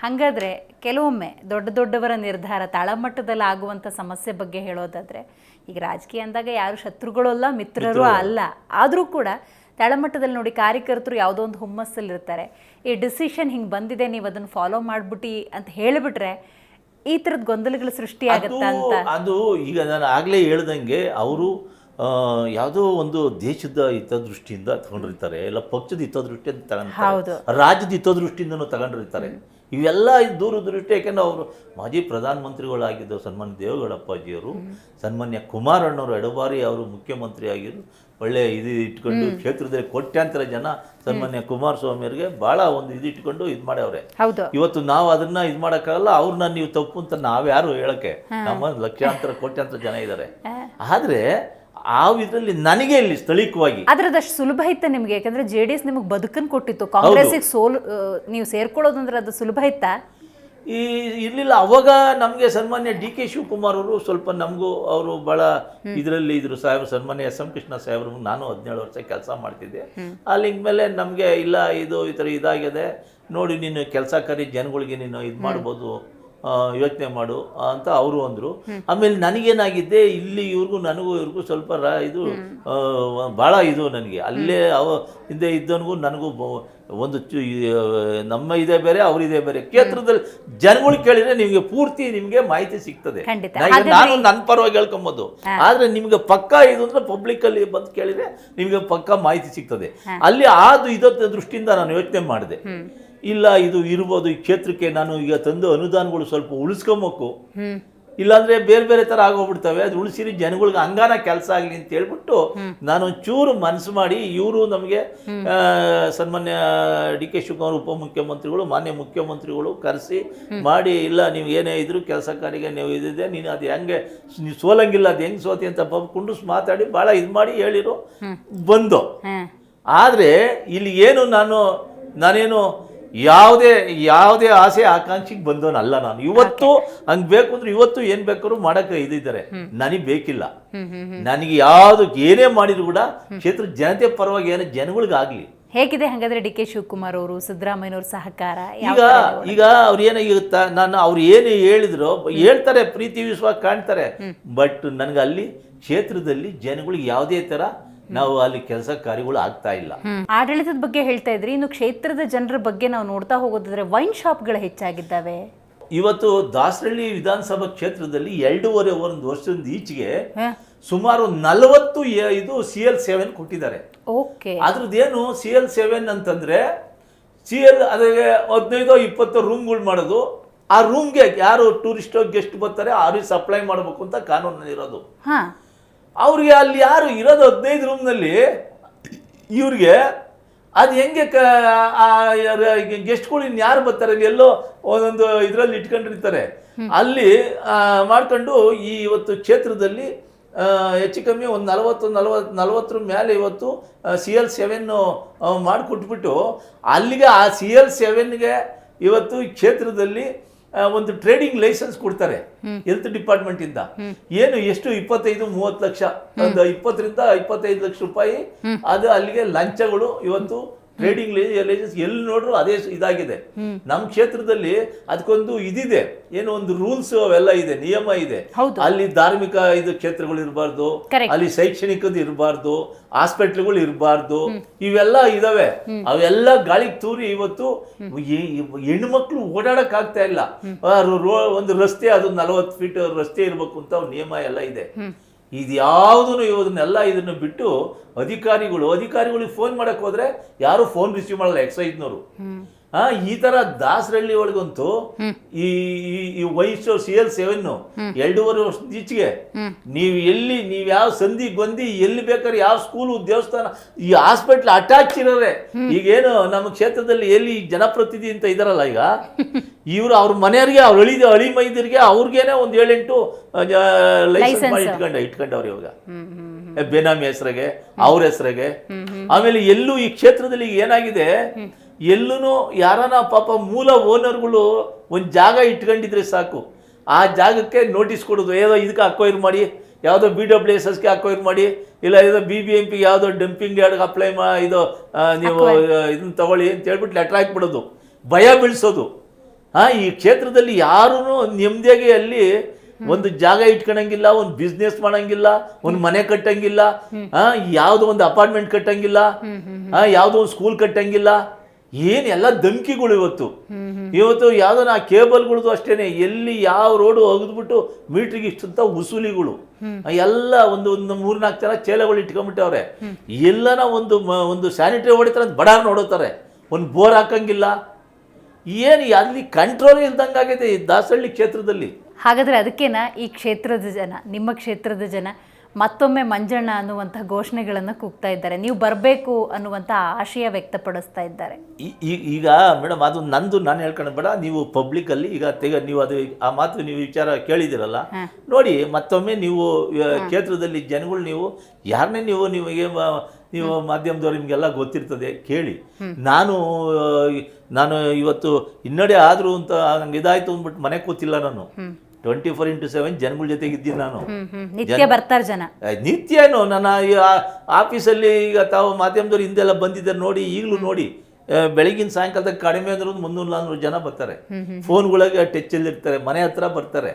ಹಾಗಾದ್ರೆ ಕೆಲವೊಮ್ಮೆ ದೊಡ್ಡವರ ನಿರ್ಧಾರ ತಳಮಟ್ಟದಲ್ಲಿ ಆಗುವಂತ ಸಮಸ್ಯೆ ಬಗ್ಗೆ ಹೇಳೋದಾದ್ರೆ, ಈಗ ರಾಜಕೀಯ ಅಂದಾಗ ಯಾರು ಶತ್ರುಗಳಲ್ಲ ಮಿತ್ರರು ಅಲ್ಲ, ಆದ್ರೂ ಕೂಡ ತಳಮಟ್ಟದಲ್ಲಿ ನೋಡಿ ಕಾರ್ಯಕರ್ತರು ಯಾವುದೋ ಒಂದು ಹುಮ್ಮಸ್ಸಲ್ಲಿರ್ತಾರೆ. ಈ ಡಿಸಿಷನ್ ಹಿಂಗೆ ಬಂದಿದೆ, ನೀವು ಅದನ್ನು ಫಾಲೋ ಮಾಡಿಬಿಟ್ಟು ಅಂತ ಹೇಳಿಬಿಟ್ರೆ ಈ ಥರದ ಗೊಂದಲಗಳು ಸೃಷ್ಟಿಯಾಗತ್ತಾ ಅಂತ. ಅದು ಈಗ ನಾನು ಆಗಲೇ ಹೇಳ್ದಂಗೆ ಅವರು ಯಾವುದೋ ಒಂದು ದೇಶದ ಹಿತದೃಷ್ಟಿಯಿಂದ ತಗೊಂಡಿರ್ತಾರೆ, ಇಲ್ಲ ಪಕ್ಷದ ಹಿತದೃಷ್ಟಿಯಿಂದ ತಗೊಂಡಿರ್ತಾರೆ, ರಾಜ್ಯದ ಹಿತದೃಷ್ಟಿಯಿಂದನೂ ತಗೊಂಡಿರ್ತಾರೆ. ಇವೆಲ್ಲ ದೂರದೃಷ್ಟಿ. ಯಾಕೆಂದ್ರೆ ಅವರು ಮಾಜಿ ಪ್ರಧಾನಮಂತ್ರಿಗಳಾಗಿದ್ದರು ಸನ್ಮಾನ್ಯ ದೇವೇಗೌಡ ಅಪ್ಪಾಜಿಯವರು, ಸನ್ಮಾನ್ಯ ಕುಮಾರಣ್ಣವರು ಎಡಬಾರಿ ಅವರು ಮುಖ್ಯಮಂತ್ರಿ ಆಗಿದ್ರು. ಒಳ್ಳೆ ಇದು ಇಟ್ಕೊಂಡು ಕ್ಷೇತ್ರದಲ್ಲಿ ಕೋಟ್ಯಾಂತರ ಜನ ಸನ್ಮಾನ್ಯ ಕುಮಾರಸ್ವಾಮಿ ಅವರಿಗೆ ಭಾಳ ಒಂದು ಇದು ಇಟ್ಕೊಂಡು ಇದು ಮಾಡ್ಯವ್ರೆ. ಇವತ್ತು ನಾವು ಅದನ್ನ ಇದು ಮಾಡೋಕ್ಕಾಗಲ್ಲ. ಅವ್ರನ್ನ ನೀವು ತಪ್ಪು ಅಂತ ನಾವ್ಯಾರು ಹೇಳಕ್ಕೆ, ನಮ್ಮ ಲಕ್ಷಾಂತರ ಕೋಟ್ಯಾಂತರ ಜನ ಇದ್ದಾರೆ. ಆದ್ರೆ ಆ ಇದರಲ್ಲಿ ನನಗೆ ಇಲ್ಲಿ ಸ್ಥಳೀಯವಾಗಿ ಅದ್ರದಷ್ಟು ಸುಲಭ ಇತ್ತ ನಿಮ್ಗೆ? ಯಾಕಂದ್ರೆ JDS ನಿಮಗೆ ಬದುಕನ್ನು ಕೊಟ್ಟಿತ್ತು, ಕಾಂಗ್ರೆಸ್ಗೆ ನೀವು ಸೇರ್ಕೊಳ್ಳೋದಂದ್ರೆ ಅದು ಸುಲಭ ಇತ್ತಾ? ಇರಲಿಲ್ಲ. ಅವಾಗ ನಮಗೆ ಸನ್ಮಾನ್ಯ DK ಶಿವಕುಮಾರ್ ಅವರು ಸ್ವಲ್ಪ ನಮಗೂ ಅವರು ಭಾಳ ಇದರಲ್ಲಿ ಇದ್ರು. ಸನ್ಮಾನ್ಯ SM ಕೃಷ್ಣ ಸಾಹೇಬ್ರು, ನಾನು 17 ವರ್ಷ ಕೆಲಸ ಮಾಡ್ತಿದ್ದೆ. ಅಲ್ಲಿಂದ ಮೇಲೆ ನಮಗೆ ಇಲ್ಲ ಇದು ಈ ಥರ ಇದಾಗಿದೆ ನೋಡಿ, ನೀನು ಕೆಲಸ ಕರಿ, ಜನಗಳಿಗೆ ನೀನು ಇದು ಮಾಡ್ಬೋದು, ಯೋಚನೆ ಮಾಡು ಅಂತ ಅವರು ಅಂದರು. ಆಮೇಲೆ ನನಗೇನಾಗಿದ್ದೆ, ಇಲ್ಲಿ ನನಗೂ ಸ್ವಲ್ಪ ಇದು ಭಾಳ ಇದು ನನಗೆ ಅಲ್ಲೇ ಹಿಂದೆ ಇದ್ದವನಿಗೂ ನನಗೂ ಒಂದು ನಮ್ಮ ಇದೆ ಬೇರೆ, ಅವರಿದೆ ಬೇರೆ. ಕ್ಷೇತ್ರದಲ್ಲಿ ಜನಗಳು ಕೇಳಿದ್ರೆ ನಿಮಗೆ ಪೂರ್ತಿ ನಿಮಗೆ ಮಾಹಿತಿ ಸಿಗ್ತದೆ. ನಾನು ನನ್ನ ಪರವಾಗಿ ಹೇಳ್ಕೊಂಬೋದು. ಆದ್ರೆ ನಿಮ್ಗೆ ಪಕ್ಕ ಇದು ಅಂದ್ರೆ ಪಬ್ಲಿಕ್ ಅಲ್ಲಿ ಬಂದು ಕೇಳಿದ್ರೆ ನಿಮ್ಗೆ ಪಕ್ಕ ಮಾಹಿತಿ ಸಿಗ್ತದೆ. ಅಲ್ಲಿ ಇದೊಂದು ದೃಷ್ಟಿಯಿಂದ ನಾನು ಯೋಚನೆ ಮಾಡಿದೆ, ಇಲ್ಲ ಇದು ಇರ್ಬೋದು ಈ ಕ್ಷೇತ್ರಕ್ಕೆ. ನಾನು ಈಗ ತಂದು ಅನುದಾನಗಳು ಸ್ವಲ್ಪ ಉಳಿಸ್ಕೊಬೇಕು, ಇಲ್ಲಾಂದ್ರೆ ಬೇರೆ ಬೇರೆ ತರ ಆಗೋಗ್ಬಿಡ್ತವೆ. ಅದು ಉಳಿಸಿರಿ ಜನಗಳಿಗೆ ಹಂಗಾನ ಕೆಲಸ ಆಗಲಿ ಅಂತ ಹೇಳ್ಬಿಟ್ಟು ನಾನು ಒಂಚೂರು ಮನಸ್ಸು ಮಾಡಿ, ಇವರು ನಮಗೆ ಸನ್ಮಾನ್ಯ DK ಶಿವಕುಮಾರ್ ಉಪಮುಖ್ಯಮಂತ್ರಿಗಳು, ಮಾನ್ಯ ಮುಖ್ಯಮಂತ್ರಿಗಳು ಕರೆಸಿ ಮಾಡಿ, ಇಲ್ಲ ನೀವು ಏನೇ ಇದ್ರು ಕೆಲಸ ಕಾರ್ಯಕ್ಕೆ ನೀವು ಇದಿದೆ, ನೀನು ಅದು ಹೆಂಗೆ ನೀವು ಸೋಲಂಗಿಲ್ಲ, ಅದು ಹೆಂಗೆ ಸೋತಿ ಅಂತ ಕುಂಡಿಸ್ ಮಾತಾಡಿ ಭಾಳ ಇದು ಮಾಡಿ ಹೇಳಿರು ಬಂದು. ಆದರೆ ಇಲ್ಲಿ ಏನು ನಾನೇನು ಯಾವುದೇ ಆಸೆ ಆಕಾಂಕ್ಷೆಗೆ ಬಂದವನಲ್ಲ ನಾನು. ಇವತ್ತು ಹಂಗೆ ಬೇಕು ಅಂದ್ರೆ ಇವತ್ತು ಏನು ಬೇಕಾದ್ರೂ ಮಾಡೋಕ್ಕೆ ಇದ್ದಾರೆ, ನನಗೆ ಬೇಕಿಲ್ಲ. ನನಗೆ ಯಾವುದು ಏನೇ ಮಾಡಿದ್ರು ಕೂಡ ಕ್ಷೇತ್ರ ಜನತೆ ಪರವಾಗಿ ಏನೋ ಜನಗಳಿಗಾಗಲಿ. ಹೇಗಿದೆ ಹಾಗಾದ್ರೆ DK ಶಿವಕುಮಾರ್ ಅವರು, ಸಿದ್ದರಾಮಯ್ಯನವ್ರ ಸಹಕಾರ? ಈಗ ಅವ್ರು ಏನಾಗಿರುತ್ತಾ, ಅವ್ರು ಏನು ಹೇಳಿದ್ರು ಹೇಳ್ತಾರೆ, ಪ್ರೀತಿ ವಿಶ್ವಾಸ ಕಾಣ್ತಾರೆ. ಬಟ್ ನನಗೆ ಅಲ್ಲಿ ಕ್ಷೇತ್ರದಲ್ಲಿ ಜನಗಳಿಗೆ ಯಾವುದೇ ಥರ ನಾವು ಅಲ್ಲಿ ಕೆಲಸ ಕಾರ್ಯಗಳು ಆಗ್ತಾ ಇಲ್ಲ. ಆಡಳಿತದ ಬಗ್ಗೆ ಹೇಳ್ತಾ ಇದ್ರಿ, ಇನ್ನು ಕ್ಷೇತ್ರದ ಜನರ ಬಗ್ಗೆ ನಾವು ನೋಡ್ತಾ ಹೋಗೋದಾದ್ರೆ ವೈನ್ ಶಾಪ್ಗಳು ಹೆಚ್ಚಾಗಿದ್ದಾವೆ. ಇವತ್ತು ದಾಸರಳ್ಳಿ ವಿಧಾನಸಭಾ ಕ್ಷೇತ್ರದಲ್ಲಿ 2.5 ವರ್ಷದಿಂದ ಈಚೆಗೆ ಸುಮಾರು 40 ಇದು CL7 ಕೊಟ್ಟಿದ್ದಾರೆ. ಓಕೆ. ಅದ್ರದ್ದೇನು CL7 ಅಂತಂದ್ರೆ CL ಅದಕ್ಕೆ 15-20 ರೂಮ್ಗಳು ಮಾಡೋದು. ಆ ರೂಮ್ಗೆ ಯಾರು ಟೂರಿಸ್ಟ್ ಗೆಸ್ಟ್ ಬರ್ತಾರೆ ಅವ್ರಿಗೆ ಸಪ್ಲೈ ಮಾಡಬೇಕು ಅಂತ ಕಾನೂನಲ್ಲಿ ಇರೋದು. ಅವ್ರಿಗೆ ಅಲ್ಲಿ ಯಾರು ಇರೋದು 15 ರೂಮ್ನಲ್ಲಿ, ಇವ್ರಿಗೆ ಅದು ಹೆಂಗೆ ಗೆಸ್ಟ್ಗಳು ಇನ್ಯಾರು ಬರ್ತಾರೆ, ಎಲ್ಲೋ ಒಂದೊಂದು ಇದರಲ್ಲಿ ಇಟ್ಕೊಂಡಿರ್ತಾರೆ, ಅಲ್ಲಿ ಮಾಡ್ಕೊಂಡು ಈ ಇವತ್ತು ಕ್ಷೇತ್ರದಲ್ಲಿ ಹೆಚ್ಚು ಕಮ್ಮಿ ಒಂದು 40 ಮೇಲೆ ಇವತ್ತು CL7 ಮಾಡಿಕೊಟ್ಬಿಟ್ಟು ಅಲ್ಲಿಗೆ ಆ CL7ಗೆ ಇವತ್ತು ಈ ಕ್ಷೇತ್ರದಲ್ಲಿ ಒಂದು ಟ್ರೇಡಿಂಗ್ ಲೈಸೆನ್ಸ್ ಕೊಡ್ತಾರೆ ಹೆಲ್ತ್ ಡಿಪಾರ್ಟ್ಮೆಂಟ್ ಇಂದ. ಏನು ಎಷ್ಟು 25-30 ಲಕ್ಷ, ಒಂದು 20-25 ಲಕ್ಷ ರೂಪಾಯಿ ಅದು ಅಲ್ಲಿಗೆ ಲಂಚಗಳು ಇವತ್ತು ಟ್ರೇಡಿಂಗ್ ಲೈಸೆನ್ಸ್ ಎಲ್ಲಿ ನೋಡ್ರು ಅದೇ ಇದಾಗಿದೆ. ನಮ್ಮ ಕ್ಷೇತ್ರದಲ್ಲಿ ಅದಕ್ಕೊಂದು ಇದಿದೆ, ಏನು ಒಂದು ರೂಲ್ಸ್ ಅವೆಲ್ಲ ಇದೆ, ನಿಯಮ ಇದೆ. ಅಲ್ಲಿ ಧಾರ್ಮಿಕ ಇದು ಕ್ಷೇತ್ರಗಳು ಇರಬಾರ್ದು, ಅಲ್ಲಿ ಶೈಕ್ಷಣಿಕದ ಇರಬಾರ್ದು, ಹಾಸ್ಪಿಟ್ಲ್ಗಳು ಇರಬಾರ್ದು, ಇವೆಲ್ಲ ಇದಾವೆ. ಅವೆಲ್ಲ ಗಾಳಿಗೆ ತೂರಿ ಇವತ್ತು ಹೆಣ್ಮಕ್ಳು ಓಡಾಡಕ್ ಆಗ್ತಾ ಇಲ್ಲ. ಒಂದು ರಸ್ತೆ ಅದು 40 ಫೀಟ್ ರಸ್ತೆ ಇರ್ಬೇಕು ಅಂತ ನಿಯಮ ಎಲ್ಲ ಇದೆ. ಇದ್ಯಾವುದೂ ಇವನ್ನೆಲ್ಲ ಇದನ್ನು ಬಿಟ್ಟು ಅಧಿಕಾರಿಗಳಿಗೆ ಫೋನ್ ಮಾಡಕ್ ಹೋದ್ರೆ ಯಾರು ಫೋನ್ ರಿಸೀವ್ ಮಾಡಲ್ಲ. ಎಕ್ಸೈಜ್ನವರು ಈ ತರ ದಾಸರಳ್ಳಿ ಒಳಗಂತೂ ಈ ವಯಸ್ಸು CL7 2.5 ವರ್ಷದ ಈಚೆಗೆ ನೀವ್ ಯಾವ ಸಂಧಿ ಗೊಂದಿ ಎಲ್ಲಿ ಬೇಕಾದ್ರೆ ಯಾವ ಸ್ಕೂಲು ದೇವಸ್ಥಾನ ಈ ಹಾಸ್ಪಿಟ್ಲ್ ಅಟ್ಯಾಚ್ ಇರೋರೆ. ಈಗೇನು ನಮ್ಮ ಕ್ಷೇತ್ರದಲ್ಲಿ ಎಲ್ಲಿ ಜನಪ್ರತಿನಿಧಿ ಅಂತ ಇದಾರಲ್ಲ, ಈಗ ಇವ್ರು ಅವ್ರ ಮನೆಯವ್ರಿಗೆ ಅವ್ರ ಅಳಿ ಮೈದರಿಗೆ ಅವ್ರಿಗೇನೆ ಒಂದು 7-8 ಲೈಸೆನ್ಸ್ ಮಾಡಿ ಇಟ್ಕೊಂಡವ್ರು ಇವಾಗ ಬೇನಾಮಿ ಹೆಸರಿಗೆ, ಅವ್ರ ಹೆಸರಿಗೆ. ಆಮೇಲೆ ಎಲ್ಲೂ ಈ ಕ್ಷೇತ್ರದಲ್ಲಿ ಏನಾಗಿದೆ, ಎಲ್ಲೂ ಯಾರನ ಪಾಪ ಮೂಲ ಓನರ್ಗಳು ಒಂದು ಜಾಗ ಇಟ್ಕೊಂಡಿದ್ರೆ ಸಾಕು, ಆ ಜಾಗಕ್ಕೆ ನೋಟಿಸ್ ಕೊಡೋದು, ಏನೋ ಇದಕ್ಕೆ ಅಕ್ವೈರ್ ಮಾಡಿ, ಯಾವುದೋ BWSSಗೆ ಅಕ್ವೈರ್ ಮಾಡಿ, ಇಲ್ಲ ಯಾವುದೋ BBMP ಯಾವುದೋ ಡಂಪಿಂಗ್ ಯಾರ್ಡ್ಗೆ ಅಪ್ಲೈ ಇದು ನೀವು ಇದನ್ನ ತಗೊಳ್ಳಿ ಅಂತ ಹೇಳ್ಬಿಟ್ಟು ಲೆಟ್ರ್ ಹಾಕ್ಬಿಡೋದು, ಭಯ ಬೀಳಿಸೋದು. ಈ ಕ್ಷೇತ್ರದಲ್ಲಿ ಯಾರೂ ನೆಮ್ಮದಿಯಾಗಿ ಅಲ್ಲಿ ಒಂದು ಜಾಗ ಇಟ್ಕೊಳಂಗಿಲ್ಲ, ಒಂದು ಬಿಸ್ನೆಸ್ ಮಾಡಂಗಿಲ್ಲ, ಒಂದು ಮನೆ ಕಟ್ಟಂಗಿಲ್ಲ, ಯಾವುದೋ ಒಂದು ಅಪಾರ್ಟ್ಮೆಂಟ್ ಕಟ್ಟಂಗಿಲ್ಲ, ಯಾವುದೋ ಒಂದು ಸ್ಕೂಲ್ ಕಟ್ಟಂಗಿಲ್ಲ. ಏನೆಲ್ಲ ಧಮಕಿಗಳು ಇವತ್ತು ಯಾವುದೋ ಆ ಕೇಬಲ್ಗಳದು ಅಷ್ಟೇನೆ, ಎಲ್ಲಿ ಯಾವ ರೋಡು ಒಗೆದ್ಬಿಟ್ಟು ಮೀಟ್ರಿಗೆ ಇಷ್ಟಂತ ಉಸೂಲಿಗಳು ಎಲ್ಲ ಒಂದು 3-4 ಜನ ಚೇಲಗಳು ಇಟ್ಕೊಂಡ್ಬಿಟ್ಟವ್ರೆ. ಎಲ್ಲನ ಒಂದು ಸ್ಯಾನಿಟರಿ ಹೊಡಿತಾರೆ ಅಂತ ಬಡಾರ್ ನೋಡುತ್ತಾರೆ, ಒಂದು ಬೋರ್ ಹಾಕಂಗಿಲ್ಲ. ಏನು ಅಲ್ಲಿ ಕಂಟ್ರೋಲ್ ಇಲ್ದಂಗಾಗಿದೆ ಈ ದಾಸಹಳ್ಳಿ ಕ್ಷೇತ್ರದಲ್ಲಿ. ಹಾಗಾದರೆ ಅದಕ್ಕೇನ ಈ ಕ್ಷೇತ್ರದ ಜನ, ನಿಮ್ಮ ಕ್ಷೇತ್ರದ ಜನ ಮತ್ತೊಮ್ಮೆ ಮಂಜಣ್ಣ ಅನ್ನುವಂಥ ಘೋಷಣೆಗಳನ್ನು ಕೂಗ್ತಾ ಇದ್ದಾರೆ, ನೀವು ಬರಬೇಕು ಅನ್ನುವಂಥ ಆಶಯ ವ್ಯಕ್ತಪಡಿಸ್ತಾ ಇದ್ದಾರೆ. ಈಗ ಮೇಡಮ್ ಅದು ನಾನು ಹೇಳ್ಕೊಂಡು ಬೇಡ, ನೀವು ಪಬ್ಲಿಕಲ್ಲಿ ಈಗ ನೀವು ಅದು ಆ ಮಾತು ನೀವು ವಿಚಾರ ಕೇಳಿದಿರಲ್ಲ ನೋಡಿ, ಮತ್ತೊಮ್ಮೆ ನೀವು ಕ್ಷೇತ್ರದಲ್ಲಿ ಜನಗಳು ನೀವು ಯಾರನ್ನೇ ನೀವು ಮಾಧ್ಯಮದವ್ರು ನಿಮಗೆಲ್ಲ ಗೊತ್ತಿರ್ತದೆ ಕೇಳಿ. ನಾನು ಇವತ್ತು ಹಿನ್ನಡೆ ಆದರೂ ಅಂತ ನಂಗೆ ಇದಾಯ್ತು ಅಂದ್ಬಿಟ್ಟು ಮನೆ ಕೂತಿಲ್ಲ. ನಾನು 24x7 ಜನಗಳ ಜೊತೆಗೆ ಇದ್ದೀನಿ. ನಾನು ನಿತ್ಯ ಬರ್ತಾರೆ ಜನ, ನಿತ್ಯನೂ ನನ್ನ ಆಫೀಸಲ್ಲಿ ಈಗ ತಾವು ಮಾಧ್ಯಮದವ್ರು ಹಿಂದೆಲ್ಲ ಬಂದಿದ್ದಾರೆ ನೋಡಿ, ಈಗಲೂ ನೋಡಿ ಬೆಳಗಿನ ಸಾಯಂಕಾಲದಾಗ ಕಡಿಮೆ ಅಂದ್ರೆ 300-400 ಜನ ಬರ್ತಾರೆ. ಫೋನ್ಗಳಿಗೆ ಟಚ್ಚಲ್ಲಿ ಇರ್ತಾರೆ, ಮನೆ ಹತ್ರ ಬರ್ತಾರೆ.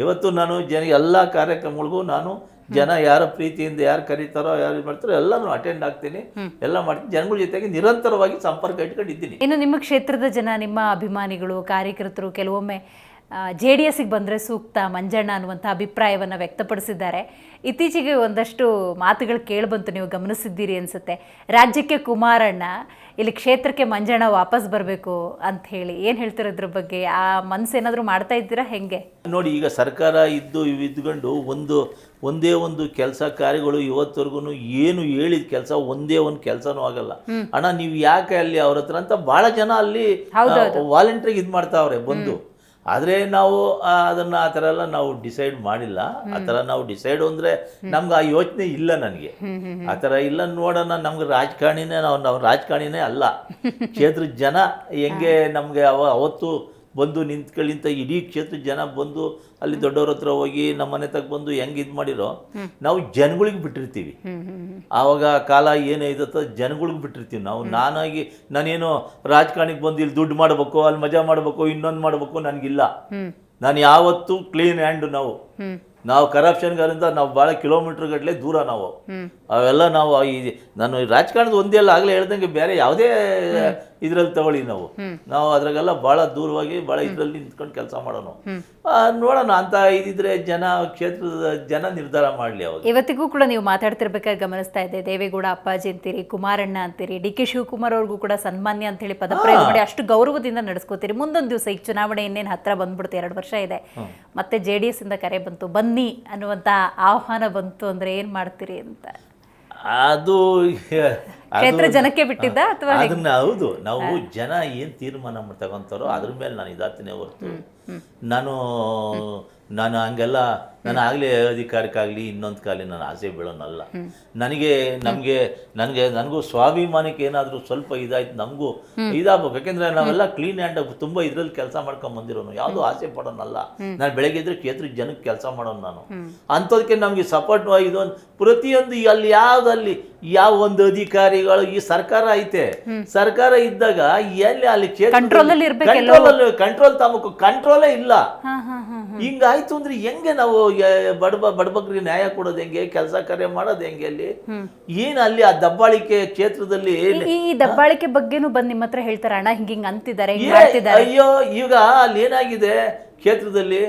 ಇವತ್ತು ನಾನು ಎಲ್ಲ ಕಾರ್ಯಕ್ರಮಗಳಿಗೂ ನಾನು ಜನ ಯಾರ ಪ್ರೀತಿಯಿಂದ ಯಾರು ಕರೀತಾರೋ ಯಾರು ಮಾಡ್ತಾರೋ ಎಲ್ಲನೂ ಅಟೆಂಡ್ ಆಗ್ತೀನಿ, ಎಲ್ಲ ಮಾಡ್ತೀನಿ. ಜನಗಳ ಜೊತೆಗೆ ನಿರಂತರವಾಗಿ ಸಂಪರ್ಕ ಇಟ್ಕೊಂಡಿದ್ದೀನಿ. ಇನ್ನು ನಿಮ್ಮ ಕ್ಷೇತ್ರದ ಜನ, ನಿಮ್ಮ ಅಭಿಮಾನಿಗಳು, ಕಾರ್ಯಕರ್ತರು ಕೆಲವೊಮ್ಮೆ JDSಗೆ ಬಂದರೆ ಸೂಕ್ತ ಮಂಜಣ್ಣ ಅನ್ನುವಂಥ ಅಭಿಪ್ರಾಯವನ್ನು ವ್ಯಕ್ತಪಡಿಸಿದ್ದಾರೆ. ಇತ್ತೀಚೆಗೆ ಒಂದಷ್ಟು ಮಾತುಗಳು ಕೇಳಿಬಂತು, ನೀವು ಗಮನಿಸಿದ್ದೀರಿ ಅನಿಸುತ್ತೆ. ರಾಜ್ಯಕ್ಕೆ ಕುಮಾರಣ್ಣ, ಇಲ್ಲಿ ಕ್ಷೇತ್ರಕ್ಕೆ ಮಂಜಣ್ಣ ವಾಪಸ್ ಬರಬೇಕು ಅಂತ ಹೇಳಿ ಏನು ಹೇಳ್ತಿರೋದ್ರ ಬಗ್ಗೆ? ಆ ಮನಸ್ಸೇನಾದರೂ ಮಾಡ್ತಾ ಇದ್ದೀರಾ ಹೆಂಗೆ? ನೋಡಿ, ಈಗ ಸರ್ಕಾರ ಇದ್ಕೊಂಡು ಒಂದೇ ಒಂದು ಕೆಲಸ ಕಾರ್ಯಗಳು ಇವತ್ತವರೆಗೂ ಏನು ಹೇಳಿದ ಕೆಲಸ ಒಂದೇ ಒಂದು ಕೆಲಸನೂ ಆಗಲ್ಲ. ಅಣ್ಣ ನೀವು ಯಾಕೆ ಅಲ್ಲಿ ಅವ್ರ ಹತ್ರ ಅಂತ ಭಾಳ ಜನ ಅಲ್ಲಿ ವಾಲಂಟ್ರಿಗೆ ಇದು ಮಾಡ್ತಾವ್ರೆ ಬಂದು. ಆದರೆ ನಾವು ಅದನ್ನು ಆ ಥರ ಎಲ್ಲ ನಾವು ಡಿಸೈಡ್ ಮಾಡಿಲ್ಲ. ಆ ಥರ ನಾವು ಡಿಸೈಡ್ ಅಂದರೆ ನಮ್ಗೆ ಆ ಯೋಚನೆ ಇಲ್ಲ, ನನಗೆ ಆ ಥರ ಇಲ್ಲ. ನೋಡೋಣ, ನಮ್ಗೆ ರಾಜಕಾರಣಿನೇ ನಾವು ರಾಜಕಾರಣಿನೇ ಅಲ್ಲ. ಕ್ಷೇತ್ರದ ಜನ ಹೆಂಗೆ ನಮಗೆ ಅವತ್ತು ಬಂದು ನಿಂತ್ಕೊಳ್ಳಿಂತ ಇಡೀ ಕ್ಷೇತ್ರದ ಜನ ಬಂದು ಅಲ್ಲಿ ದೊಡ್ಡವ್ರ ಹತ್ರ ಹೋಗಿ ನಮ್ಮ ಮನೆ ತಗ ಬಂದು ಹೆಂಗೆ ಇದು ಮಾಡಿರೋ, ನಾವು ಜನಗಳಿಗೆ ಬಿಟ್ಟಿರ್ತೀವಿ. ಆವಾಗ ಕಾಲ ಏನು ಇದತ್ತೋ ಜನಗಳಿಗೆ ಬಿಟ್ಟಿರ್ತೀವಿ ನಾವು. ನಾನೇನು ರಾಜಕಾರಣಿಗೆ ಬಂದು ಇಲ್ಲಿ ದುಡ್ಡು ಮಾಡಬೇಕು, ಅಲ್ಲಿ ಮಜಾ ಮಾಡಬೇಕು, ಇನ್ನೊಂದು ಮಾಡಬೇಕು ನನಗಿಲ್ಲ. ನಾನು ಯಾವತ್ತೂ ಕ್ಲೀನ್ ಹ್ಯಾಂಡ್. ನಾವು ಕರಪ್ಷನ್ಗಾರಿಂದ ನಾವು ಭಾಳ ಕಿಲೋಮೀಟರ್ ಗಟ್ಟಲೆ ದೂರ. ಅವೆಲ್ಲ ನಾನು ರಾಜಕಾರಣದ ಒಂದೇ ಅಲ್ಲ, ಆಗಲೇ ಹೇಳ್ದಂಗೆ ಬೇರೆ ಯಾವುದೇ ಇದ್ರಲ್ಲಿ ತಗೊಳ್ಳಿ ನಾವು ಅದ್ರಾಗೆಲ್ಲ ಭಾಳ ದೂರವಾಗಿ ಭಾಳ ಇದರಲ್ಲಿ ನಿಂತ್ಕೊಂಡು ಕೆಲಸ ಮಾಡೋಣ. ನೋಡೋಣ ಅಂತ ಇದಿದ್ರೆ ಕ್ಷೇತ್ರದ ಜನ ನಿರ್ಧಾರ ಮಾಡಲಿ. ಅವಾಗ ಇವತ್ತಿಗೂ ಕೂಡ ನೀವು ಮಾತಾಡ್ತಿರ್ಬೇಕಾದ್ರೆ ಗಮನಿಸ್ತಾ ಇದ್ದೆ, ದೇವೇಗೌಡ ಅಪ್ಪಾಜಿ ಅಂತೀರಿ, ಕುಮಾರಣ್ಣ ಅಂತೀರಿ, ಡಿ ಕೆ ಶಿವಕುಮಾರ್ ಅವ್ರಿಗೂ ಕೂಡ ಸನ್ಮಾನ್ಯ ಅಂತ ಹೇಳಿ ಪದಪ್ರಯೋಗ ಮಾಡಿ ಅಷ್ಟು ಗೌರವದಿಂದ ನಡೆಸ್ಕೋತೀರಿ. ಮುಂದೊಂದು ದಿವಸ ಈಗ ಚುನಾವಣೆ ಇನ್ನೇನು ಹತ್ರ ಬಂದ್ಬಿಡುತ್ತೆ, 2 ವರ್ಷ ಇದೆ, ಮತ್ತೆ JDS ಇಂದ ಕರೆ ಬಂತು, ಬನ್ನಿ ಅನ್ನುವಂತ ಆಹ್ವಾನ ಬಂತು ಅಂದ್ರೆ ಏನ್ ಮಾಡ್ತೀರಿ ಅಂತ? ಅದು ಕ್ಷೇತ್ರ ಜನಕ್ಕೆ ಬಿಟ್ಟಿದ್ದ ಅಥವಾ ಅದನ್ನ ಹೌದು, ನಾವು ಜನ ಏನು ತೀರ್ಮಾನ ತಗೊಂತಾರೋ ಅದ್ರ ಮೇಲೆ ನಾನು ಇದಾಗ್ತೀನಿ ಹೊರತು ನಾನು ಹಂಗೆಲ್ಲ ನಾನು ಆಗಲೇ ಅಧಿಕಾರಕ್ಕಾಗಲಿ ಇನ್ನೊಂದಕ್ಕಾಗಲಿ ನಾನು ಆಸೆ ಬೀಳೋನಲ್ಲ. ನನಗೂ ಸ್ವಾಭಿಮಾನಕ್ಕೆ ಏನಾದರೂ ಸ್ವಲ್ಪ ಇದಾಯ್ತು, ನಮಗೂ ಇದಾಗಬೇಕು. ಯಾಕೆಂದರೆ ನಾವೆಲ್ಲ ಕ್ಲೀನ್ ಹ್ಯಾಂಡ್ ತುಂಬ ಇದರಲ್ಲಿ ಕೆಲಸ ಮಾಡ್ಕೊಂಡು ಬಂದಿರೋನು, ಯಾವುದೂ ಆಸೆ ಪಡೋನಲ್ಲ. ನಾನು ಬೆಳಗ್ಗೆ ಇದ್ರೆ ಕ್ಷೇತ್ರ ಜನಕ್ಕೆ ಕೆಲಸ ಮಾಡೋನು ನಾನು. ಅಂಥದಕ್ಕೆ ನಮಗೆ ಸಪೋರ್ಟ್ ಇದೊಂದು ಪ್ರತಿಯೊಂದು ಅಲ್ಲಿ ಯಾವ ಒಂದು ಅಧಿಕಾರಿಗಳು ಈ ಸರ್ಕಾರ ಐತೆ, ಸರ್ಕಾರ ಇದ್ದಾಗ ಎಲ್ಲಿ ಅಲ್ಲಿ ಕಂಟ್ರೋಲ್ ತಮಕು ಕಂಟ್ರೋಲೇ ಇಲ್ಲ. ಹಿಂಗಾಯ್ತು ಅಂದ್ರೆ ಹೆಂಗೆ ನಾವು ಬಡಬಗ್ರಿಗೆ ನ್ಯಾಯ ಕೊಡೋದು ಹೆಂಗೆ, ಕೆಲಸ ಕಾರ್ಯ ಮಾಡೋದು ಹೆಂಗೆ? ಅಲ್ಲಿ ಏನು ಅಲ್ಲಿ ಆ ದಬ್ಬಾಳಿಕೆ ಕ್ಷೇತ್ರದಲ್ಲಿ ಈ ದಬ್ಬಾಳಿಕೆ ಬಗ್ಗೆನೂ ಬಂದು ನಿಮ್ಮ ಹತ್ರ ಹೇಳ್ತಾರೆ, ಅಣ್ಣ ಹಿಂಗಿಂಗ್ ಅಂತಿದ್ದಾರೆ. ಅಯ್ಯೋ ಈಗ ಅಲ್ಲಿ ಏನಾಗಿದೆ ಕ್ಷೇತ್ರದಲ್ಲಿ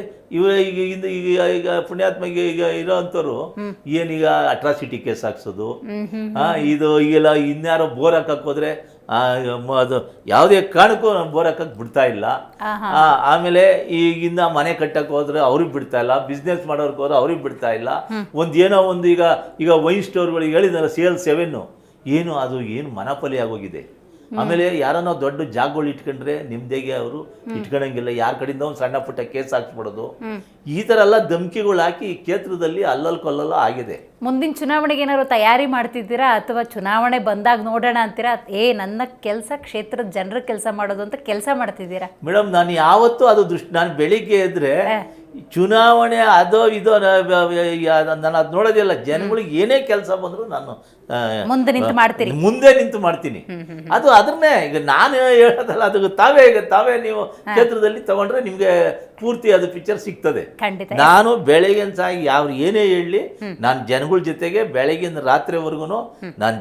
ಈಗ ಪುಣ್ಯಾತ್ಮಗೆ ಈಗ ಇರೋ ಅಂಥವ್ರು ಏನೀಗ ಅಟ್ರಾಸಿಟಿ ಕೇಸ್ ಹಾಕ್ಸೋದು, ಇದು ಈಗೆಲ್ಲ ಇನ್ಯಾರೋ ಬೋರ್ ಹಾಕಕ್ಕೆ ಹೋದ್ರೆ ಅದು ಯಾವುದೇ ಕಾರಣಕ್ಕೂ ಬೋರ್ ಹಾಕಕ್ಕೆ ಬಿಡ್ತಾ ಇಲ್ಲ. ಆಮೇಲೆ ಈಗಿಂದ ಮನೆ ಕಟ್ಟಕ್ಕೆ ಹೋದ್ರೆ ಅವ್ರಿಗೆ ಬಿಡ್ತಾ ಇಲ್ಲ, ಬಿಸ್ನೆಸ್ ಮಾಡೋರ್ಗೆ ಹೋದ್ರೆ ಅವ್ರಿಗೆ ಬಿಡ್ತಾ ಇಲ್ಲ. ಏನೋ ಒಂದು ಈಗ ವೈನ್ ಸ್ಟೋರ್ಗಳಿಗೆ ಹೇಳಿದಾರೆ CL7 ಏನು ಮನಪಲಿ ಆಗೋಗಿದೆ. ಆಮೇಲೆ ಯಾರನ್ನೋ ದೊಡ್ಡ ಜಾಗಗಳು ಇಟ್ಕೊಂಡ್ರೆ ನಿಮ್ದೇಗೆ ಅವರು ಇಟ್ಕೊಳಂಗಿಲ್ಲ, ಯಾರ ಕಡೆಯಿಂದ ಒಂದು ಸಣ್ಣ ಪುಟ್ಟ ಕೇಸ್ ಹಾಕ್ಸ್ಬಿಡೋದು, ಈ ಥರ ಎಲ್ಲ ಧಮಕಿಗಳು ಹಾಕಿ ಈ ಕ್ಷೇತ್ರದಲ್ಲಿ ಅಲ್ಲಲ್ಲ ಆಗಿದೆ. ಮುಂದಿನ ಚುನಾವಣೆಗೆ ಏನಾದ್ರು ತಯಾರಿ ಮಾಡ್ತಿದ್ದೀರಾ ಅಥವಾ ಚುನಾವಣೆ ಬಂದಾಗ ನೋಡೋಣ ಅಂತೀರಾ? ನನ್ನ ಕೆಲಸ ಕ್ಷೇತ್ರದ ಜನರ ಕೆಲಸ ಮಾಡೋದು ಅಂತ ಕೆಲಸ ಮಾಡ್ತಿದ್ದೀರಾ? ಮೇಡಮ್, ನಾನು ಯಾವತ್ತೂ ಅದು ನಾನು ಬೆಳಿಗ್ಗೆ ಎದ್ರೆ ಚುನಾವಣೆ ಅದೋ ಇದೋ ನಾನು ಅದು ನೋಡೋದಿಲ್ಲ. ಜನಗಳಿಗೆ ಏನೇ ಕೆಲಸ ಬಂದರೂ ನಾನು ಮುಂದೆ ನಿಂತು ಮಾಡ್ತೀನಿ. ಅದು ಅದನ್ನೇ ಈಗ ನಾನು ಹೇಳೋದಲ್ಲ, ಅದು ತಾವೇ ನೀವು ಕ್ಷೇತ್ರದಲ್ಲಿ ತಗೊಂಡ್ರೆ ನಿಮ್ಗೆ ಪೂರ್ತಿ ಅದು ಪಿಕ್ಚರ್ ಸಿಗ್ತದೆ. ನಾನು ಬೆಳಗಿನ ಸಾಗಿ ಏನೇ ಹೇಳಲಿ, ನಾನು ಜನಗಳ ಜೊತೆಗೆ ಬೆಳಗಿನ ರಾತ್ರಿವರೆಗೂ ನಾನು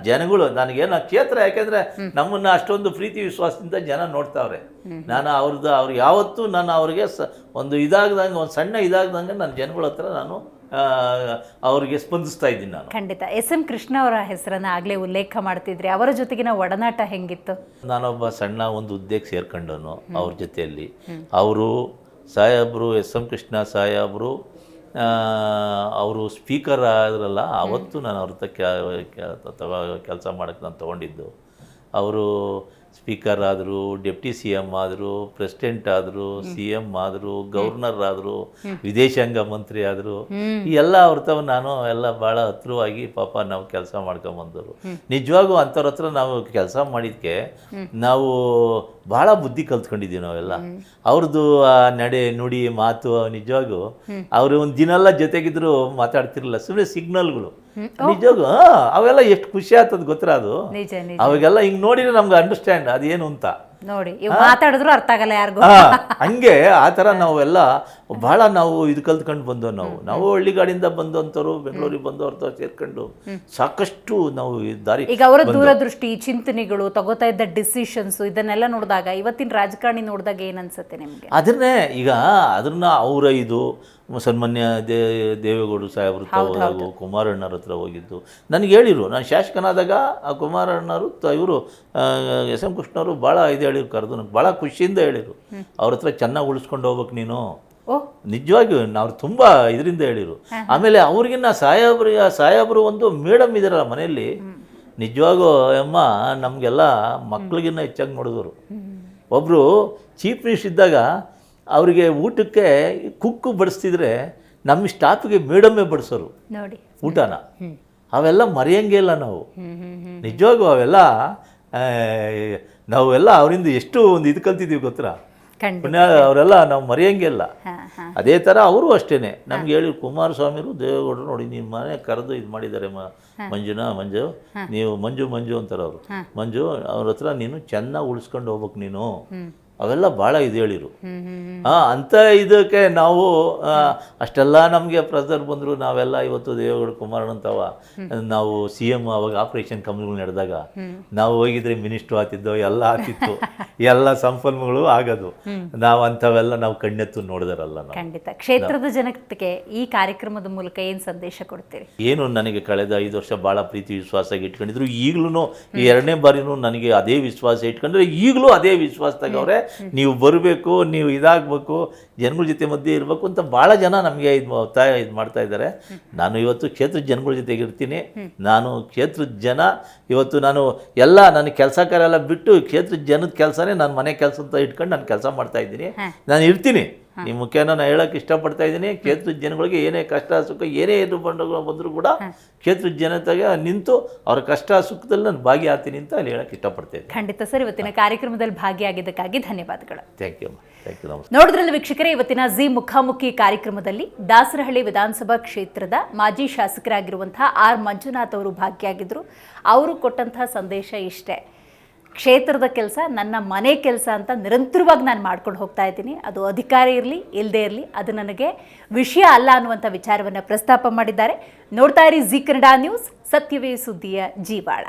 ನನಗೇನು ಕ್ಷೇತ್ರ, ಯಾಕೆಂದ್ರೆ ನಮ್ಮನ್ನ ಅಷ್ಟೊಂದು ಪ್ರೀತಿ ವಿಶ್ವಾಸದಿಂದ ಜನ ನೋಡ್ತಾವ್ರೆ. ನಾನು ಅವ್ರಿಗೆ ಯಾವತ್ತೂ ನಾನು ಅವ್ರಿಗೆ ಒಂದು ಸಣ್ಣ ಇದಾಗ್ದಂಗೆ ನನ್ನ ಜನಗಳ ಹತ್ರ ನಾನು ಅವ್ರಿಗೆ ಸ್ಪಂದಿಸ್ತಾ ಇದ್ದೀನಿ ನಾನು. ಖಂಡಿತ. SM ಕೃಷ್ಣ ಅವರ ಹೆಸರನ್ನ ಆಗ್ಲೇ ಉಲ್ಲೇಖ ಮಾಡ್ತಿದ್ರಿ, ಅವರ ಜೊತೆಗಿನ ಒಡನಾಟ ಹೆಂಗಿತ್ತು? ನಾನೊಬ್ಬ ಸಣ್ಣ ಒಂದು ಹುದ್ದೆಗೆ ಸೇರ್ಕೊಂಡನು ಅವ್ರ ಜೊತೆಯಲ್ಲಿ. ಅವರು ಸಾಹೇಬರು SM ಕೃಷ್ಣ ಸಾಹೇಬರು ಅವರು ಸ್ಪೀಕರ್ ಆದ್ರಲ್ಲ, ಅವತ್ತು ನಾನು ಅವ್ರ ಕೆಲಸ ಮಾಡೋಕ್ಕೆ ನಾನು ತೊಗೊಂಡಿದ್ದು. ಅವರು ಸ್ಪೀಕರ್ ಆದರು, ಡೆಪ್ಟಿ CM ಆದರು, ಪ್ರೆಸಿಡೆಂಟ್ ಆದರು, CM ಆದರು, ಗವರ್ನರ್ ಆದರು, ವಿದೇಶಾಂಗ ಮಂತ್ರಿ ಆದರು. ಈ ಎಲ್ಲ ಅವ್ರ ನಾನು ಎಲ್ಲ ಭಾಳ ಹತ್ರವಾಗಿ ಪಾಪ ನಾವು ಕೆಲಸ ಮಾಡ್ಕೊಂಬಂದವರು. ನಿಜವಾಗೂ ಅಂಥವ್ರ ಹತ್ರ ನಾವು ಕೆಲಸ ಮಾಡಿದ್ದಕ್ಕೆ ನಾವು ಭಾಳ ಬುದ್ಧಿ ಕಲ್ತ್ಕೊಂಡಿದ್ದೀವಿ ನಾವೆಲ್ಲ. ಅವ್ರದ್ದು ನಡೆ ನುಡಿ ಮಾತು ನಿಜವಾಗೂ ಅವರು ಒಂದು ದಿನೆಲ್ಲ ಜೊತೆಗಿದ್ರು ಮಾತಾಡ್ತಿರಲಿಲ್ಲ, ಸುಮ್ಮನೆ ಸಿಗ್ನಲ್ಗಳು. ನಿಜವಾಗೂ ಅವೆಲ್ಲ ಎಷ್ಟು ಖುಷಿ ಆಗ್ತದೆ ಗೊತ್ತರ. ಅದು ಅವಾಗೆಲ್ಲ ಹಿಂಗೆ ನೋಡಿದ್ರೆ ನಮ್ಗೆ ಅಂಡರ್ಸ್ಟ್ಯಾಂಡ್ ಅದೇನು ಅಂತ ನೋಡಿ, ಮಾತಾಡಿದ್ರು ಅರ್ಥ ಆಗಲ್ಲ ಯಾರಿಗೂ. ಹಂಗೆ ಆ ಥರ ನಾವೆಲ್ಲ ಭಾಳ ನಾವು ಇದು ಕಲ್ತ್ಕೊಂಡು ಬಂದವು. ನಾವು ಹಳ್ಳಿಗಾಡಿಂದ ಬಂದಂಥವ್ರು, ಬೆಂಗಳೂರಿಗೆ ಬಂದವ್ರ ಸೇರ್ಕೊಂಡು ಸಾಕಷ್ಟು ನಾವು ದಾರಿ. ಈಗ ಅವರ ದೂರದೃಷ್ಟಿ, ಚಿಂತನೆಗಳು, ತಗೋತಾ ಇದ್ದ ಡಿಸಿಷನ್ಸ್, ಇದನ್ನೆಲ್ಲ ನೋಡಿದಾಗ ಇವತ್ತಿನ ರಾಜಕಾರಣಿ ನೋಡಿದಾಗ ಏನ್ ಅನ್ಸುತ್ತೆ ನಿಮ್ಗೆ? ಅದನ್ನ ಅವರ ಇದು ಸನ್ಮಾನ್ಯ ದೇವೇಗೌಡರು ಸಾಹೇಬರು ಹೋದಾಗು, ಕುಮಾರಣ್ಣವ್ರ ಹತ್ರ ಹೋಗಿದ್ದು ನನಗೆ ಹೇಳಿರು. ನಾನು ಶಾಸಕನಾದಾಗ ಆ ಕುಮಾರಣ್ಣವರು ಇವರು SM ಕೃಷ್ಣವರು ಭಾಳ ಇದು ಹೇಳಿರು, ಕರೆದು ನನಗೆ ಭಾಳ ಖುಷಿಯಿಂದ ಹೇಳಿರು. ಅವ್ರ ಹತ್ರ ಚೆನ್ನಾಗಿ ಉಳಿಸ್ಕೊಂಡು ಹೋಗ್ಬೇಕು ನೀನು, ನಿಜವಾಗಿಯೂ ಅವ್ರು ತುಂಬ ಇದರಿಂದ ಹೇಳಿರು. ಆಮೇಲೆ ಅವ್ರಿಗಿನ್ನ ಸಾಹೇಬರು ಒಂದು ಮೇಡಮ್ ಇದಾರಲ್ಲ ಮನೆಯಲ್ಲಿ, ನಿಜವಾಗೂ ಅಮ್ಮ ನಮಗೆಲ್ಲ ಮಕ್ಳಿಗಿನ್ನ ಹೆಚ್ಚಾಗಿ ನೋಡಿದ್ರು. ಒಬ್ಬರು ಚೀಫ್ ಮಿನಿಸ್ಟರ್ ಇದ್ದಾಗ ಅವರಿಗೆ ಊಟಕ್ಕೆ ಕುಕ್ಕು ಬಡಿಸ್ತಿದ್ರೆ ನಮ್ಮ ಸ್ಟಾಫಿಗೆ ಮೇಡಮ್ಮೇ ಬಡಿಸೋರು ಊಟನ. ಅವೆಲ್ಲ ಮರೆಯಂಗೇ ಇಲ್ಲ ನಾವು. ನಿಜವಾಗೂ ಅವೆಲ್ಲ ನಾವೆಲ್ಲ ಅವರಿಂದ ಎಷ್ಟು ಒಂದು ಇದು ಕಲ್ತಿದ್ದೀವಿ ಗೊತ್ತರ. ಅವರೆಲ್ಲ ನಾವು ಮರೆಯಂಗೇ ಇಲ್ಲ. ಅದೇ ಥರ ಅವರು ಅಷ್ಟೇ ನಮ್ಗೆ ಹೇಳಿ, ಕುಮಾರಸ್ವಾಮಿರು ದೇವೇಗೌಡರು ನೋಡಿ ನಿಮ್ಮ ಮನೆ ಕರೆದು ಇದು ಮಾಡಿದ್ದಾರೆ, ಮಂಜು ನೀವು ಮಂಜು ಅಂತಾರೆ ಅವರು. ಮಂಜು ಅವ್ರ ಹತ್ರ ನೀನು ಚೆನ್ನಾಗಿ ಉಳಿಸ್ಕೊಂಡು ಹೋಗ್ಬೇಕು ನೀನು, ಅವೆಲ್ಲ ಭಾಳ ಇದು ಹೇಳಿರು. ಅಂಥ ಇದಕ್ಕೆ ನಾವು ಅಷ್ಟೆಲ್ಲ ನಮಗೆ ಪ್ರೆಸರ್ ಬಂದರು. ನಾವೆಲ್ಲ ಇವತ್ತು ದೇವೇಗೌಡ ಕುಮಾರಣ್ಣಂತವ ನಾವು CM ಅವಾಗ ಆಪರೇಷನ್ ಕಮಲಗಳು ನಡೆದಾಗ ನಾವು ಹೋಗಿದ್ರೆ ಮಿನಿಸ್ಟ್ರು ಆಗ್ತಿದ್ದೋ ಎಲ್ಲ ಆಗ್ತಿತ್ತು, ಎಲ್ಲ ಸಂಪನ್ಮೂಲಗಳು ಆಗೋದು. ನಾವು ಅಂಥವೆಲ್ಲ ನಾವು ಕಣ್ಣೆತ್ತು ನೋಡಿದಾರಲ್ಲ ನಾವು. ಖಂಡಿತ. ಕ್ಷೇತ್ರದ ಜನತೆಗೆ ಈ ಕಾರ್ಯಕ್ರಮದ ಮೂಲಕ ಏನು ಸಂದೇಶ ಕೊಡ್ತೀರಿ? ಏನು ನನಗೆ ಕಳೆದ 5 ವರ್ಷ ಭಾಳ ಪ್ರೀತಿ ವಿಶ್ವಾಸ ಇಟ್ಕೊಂಡಿದ್ರು. ಈಗಲೂ ಈ 2ನೇ ಬಾರಿನೂ ನನಗೆ ಅದೇ ವಿಶ್ವಾಸ ಇಟ್ಕೊಂಡ್ರೆ ಈಗಲೂ ಅದೇ ವಿಶ್ವಾಸದಾಗ ಅವರೇ ನೀವು ಬರಬೇಕು, ನೀವು ಇದಾಗಬೇಕು, ಜನಗಳ ಜೊತೆ ಮಧ್ಯೆ ಇರಬೇಕು ಅಂತ ಭಾಳ ಜನ ನಮಗೆ ಇದು ಮಾಡ್ತಾ ಇದ್ದಾರೆ. ನಾನು ಇವತ್ತು ಕ್ಷೇತ್ರದ ಜನಗಳ ಜೊತೆಗೆ ಇರ್ತೀನಿ. ನಾನು ಕ್ಷೇತ್ರದ ಜನ ಇವತ್ತು ನಾನು ಎಲ್ಲ ನನ್ನ ಕೆಲಸ ಕಾರ್ಯ ಬಿಟ್ಟು ಕ್ಷೇತ್ರದ ಜನದ ಕೆಲಸನೇ ನಾನು ಮನೆ ಕೆಲಸ ಅಂತ ಇಟ್ಕೊಂಡು ನಾನು ಕೆಲಸ ಮಾಡ್ತಾ ಇದ್ದೀನಿ. ನಾನು ಇರ್ತೀನಿ. ಈ ಮುಖ್ಯನ ನಾನು ಹೇಳೋಕ್ಕೆ ಇಷ್ಟಪಡ್ತಾ ಇದ್ದೀನಿ. ಕ್ಷೇತ್ರದ ಜನಗಳಿಗೆ ಏನೇ ಕಷ್ಟ ಸುಖ ಏನೇ ಇದು ಬಂದರೂ ಕೂಡ ಕ್ಷೇತ್ರದ ಜನತೆಗೆ ನಿಂತು ಅವರ ಕಷ್ಟ ಸುಖದಲ್ಲಿ ನಾನು ಭಾಗಿಯಾಗ್ತೀನಿ ಅಂತ ಅಲ್ಲಿ ಹೇಳೋಕ್ಕೆ ಇಷ್ಟಪಡ್ತಾ ಇದ್ದೀನಿ. ಖಂಡಿತ ಸರ್, ಇವತ್ತಿನ ಕಾರ್ಯಕ್ರಮದಲ್ಲಿ ಭಾಗಿಯಾಗಿದ್ದಕ್ಕಾಗಿ ಧನ್ಯವಾದಗಳು. Thank you. ನಮಸ್ತೆ. ನೋಡಿದ್ರಲ್ಲ ವೀಕ್ಷಕರೇ, ಇವತ್ತಿನ ಜಿ ಮುಖಾಮುಖಿ ಕಾರ್ಯಕ್ರಮದಲ್ಲಿ ದಾಸರಹಳ್ಳಿ ವಿಧಾನಸಭಾ ಕ್ಷೇತ್ರದ ಮಾಜಿ ಶಾಸಕರಾಗಿರುವಂತಹ ಆರ್ ಮಂಜುನಾಥ್ ಅವರು ಭಾಗಿಯಾಗಿದ್ದರು. ಅವರು ಕೊಟ್ಟಂತಹ ಸಂದೇಶ ಇಷ್ಟೇ: ಕ್ಷೇತ್ರದ ಕೆಲಸ ನನ್ನ ಮನೆ ಕೆಲಸ ಅಂತ ನಿರಂತರವಾಗಿ ನಾನು ಮಾಡ್ಕೊಂಡು ಹೋಗ್ತಾ ಇದ್ದೀನಿ. ಅದು ಅಧಿಕಾರ ಇರಲಿ ಇಲ್ಲದೇ ಇರಲಿ, ಅದು ನನಗೆ ವಿಷಯ ಅಲ್ಲ ಅನ್ನುವಂಥ ವಿಚಾರವನ್ನು ಪ್ರಸ್ತಾಪ ಮಾಡಿದ್ದಾರೆ. ನೋಡ್ತಾ ಇರಿ ಜಿ ಕನ್ನಡ ನ್ಯೂಸ್, ಸತ್ಯವೇ ಸುದ್ದಿಯ ಜೀವಾಳ.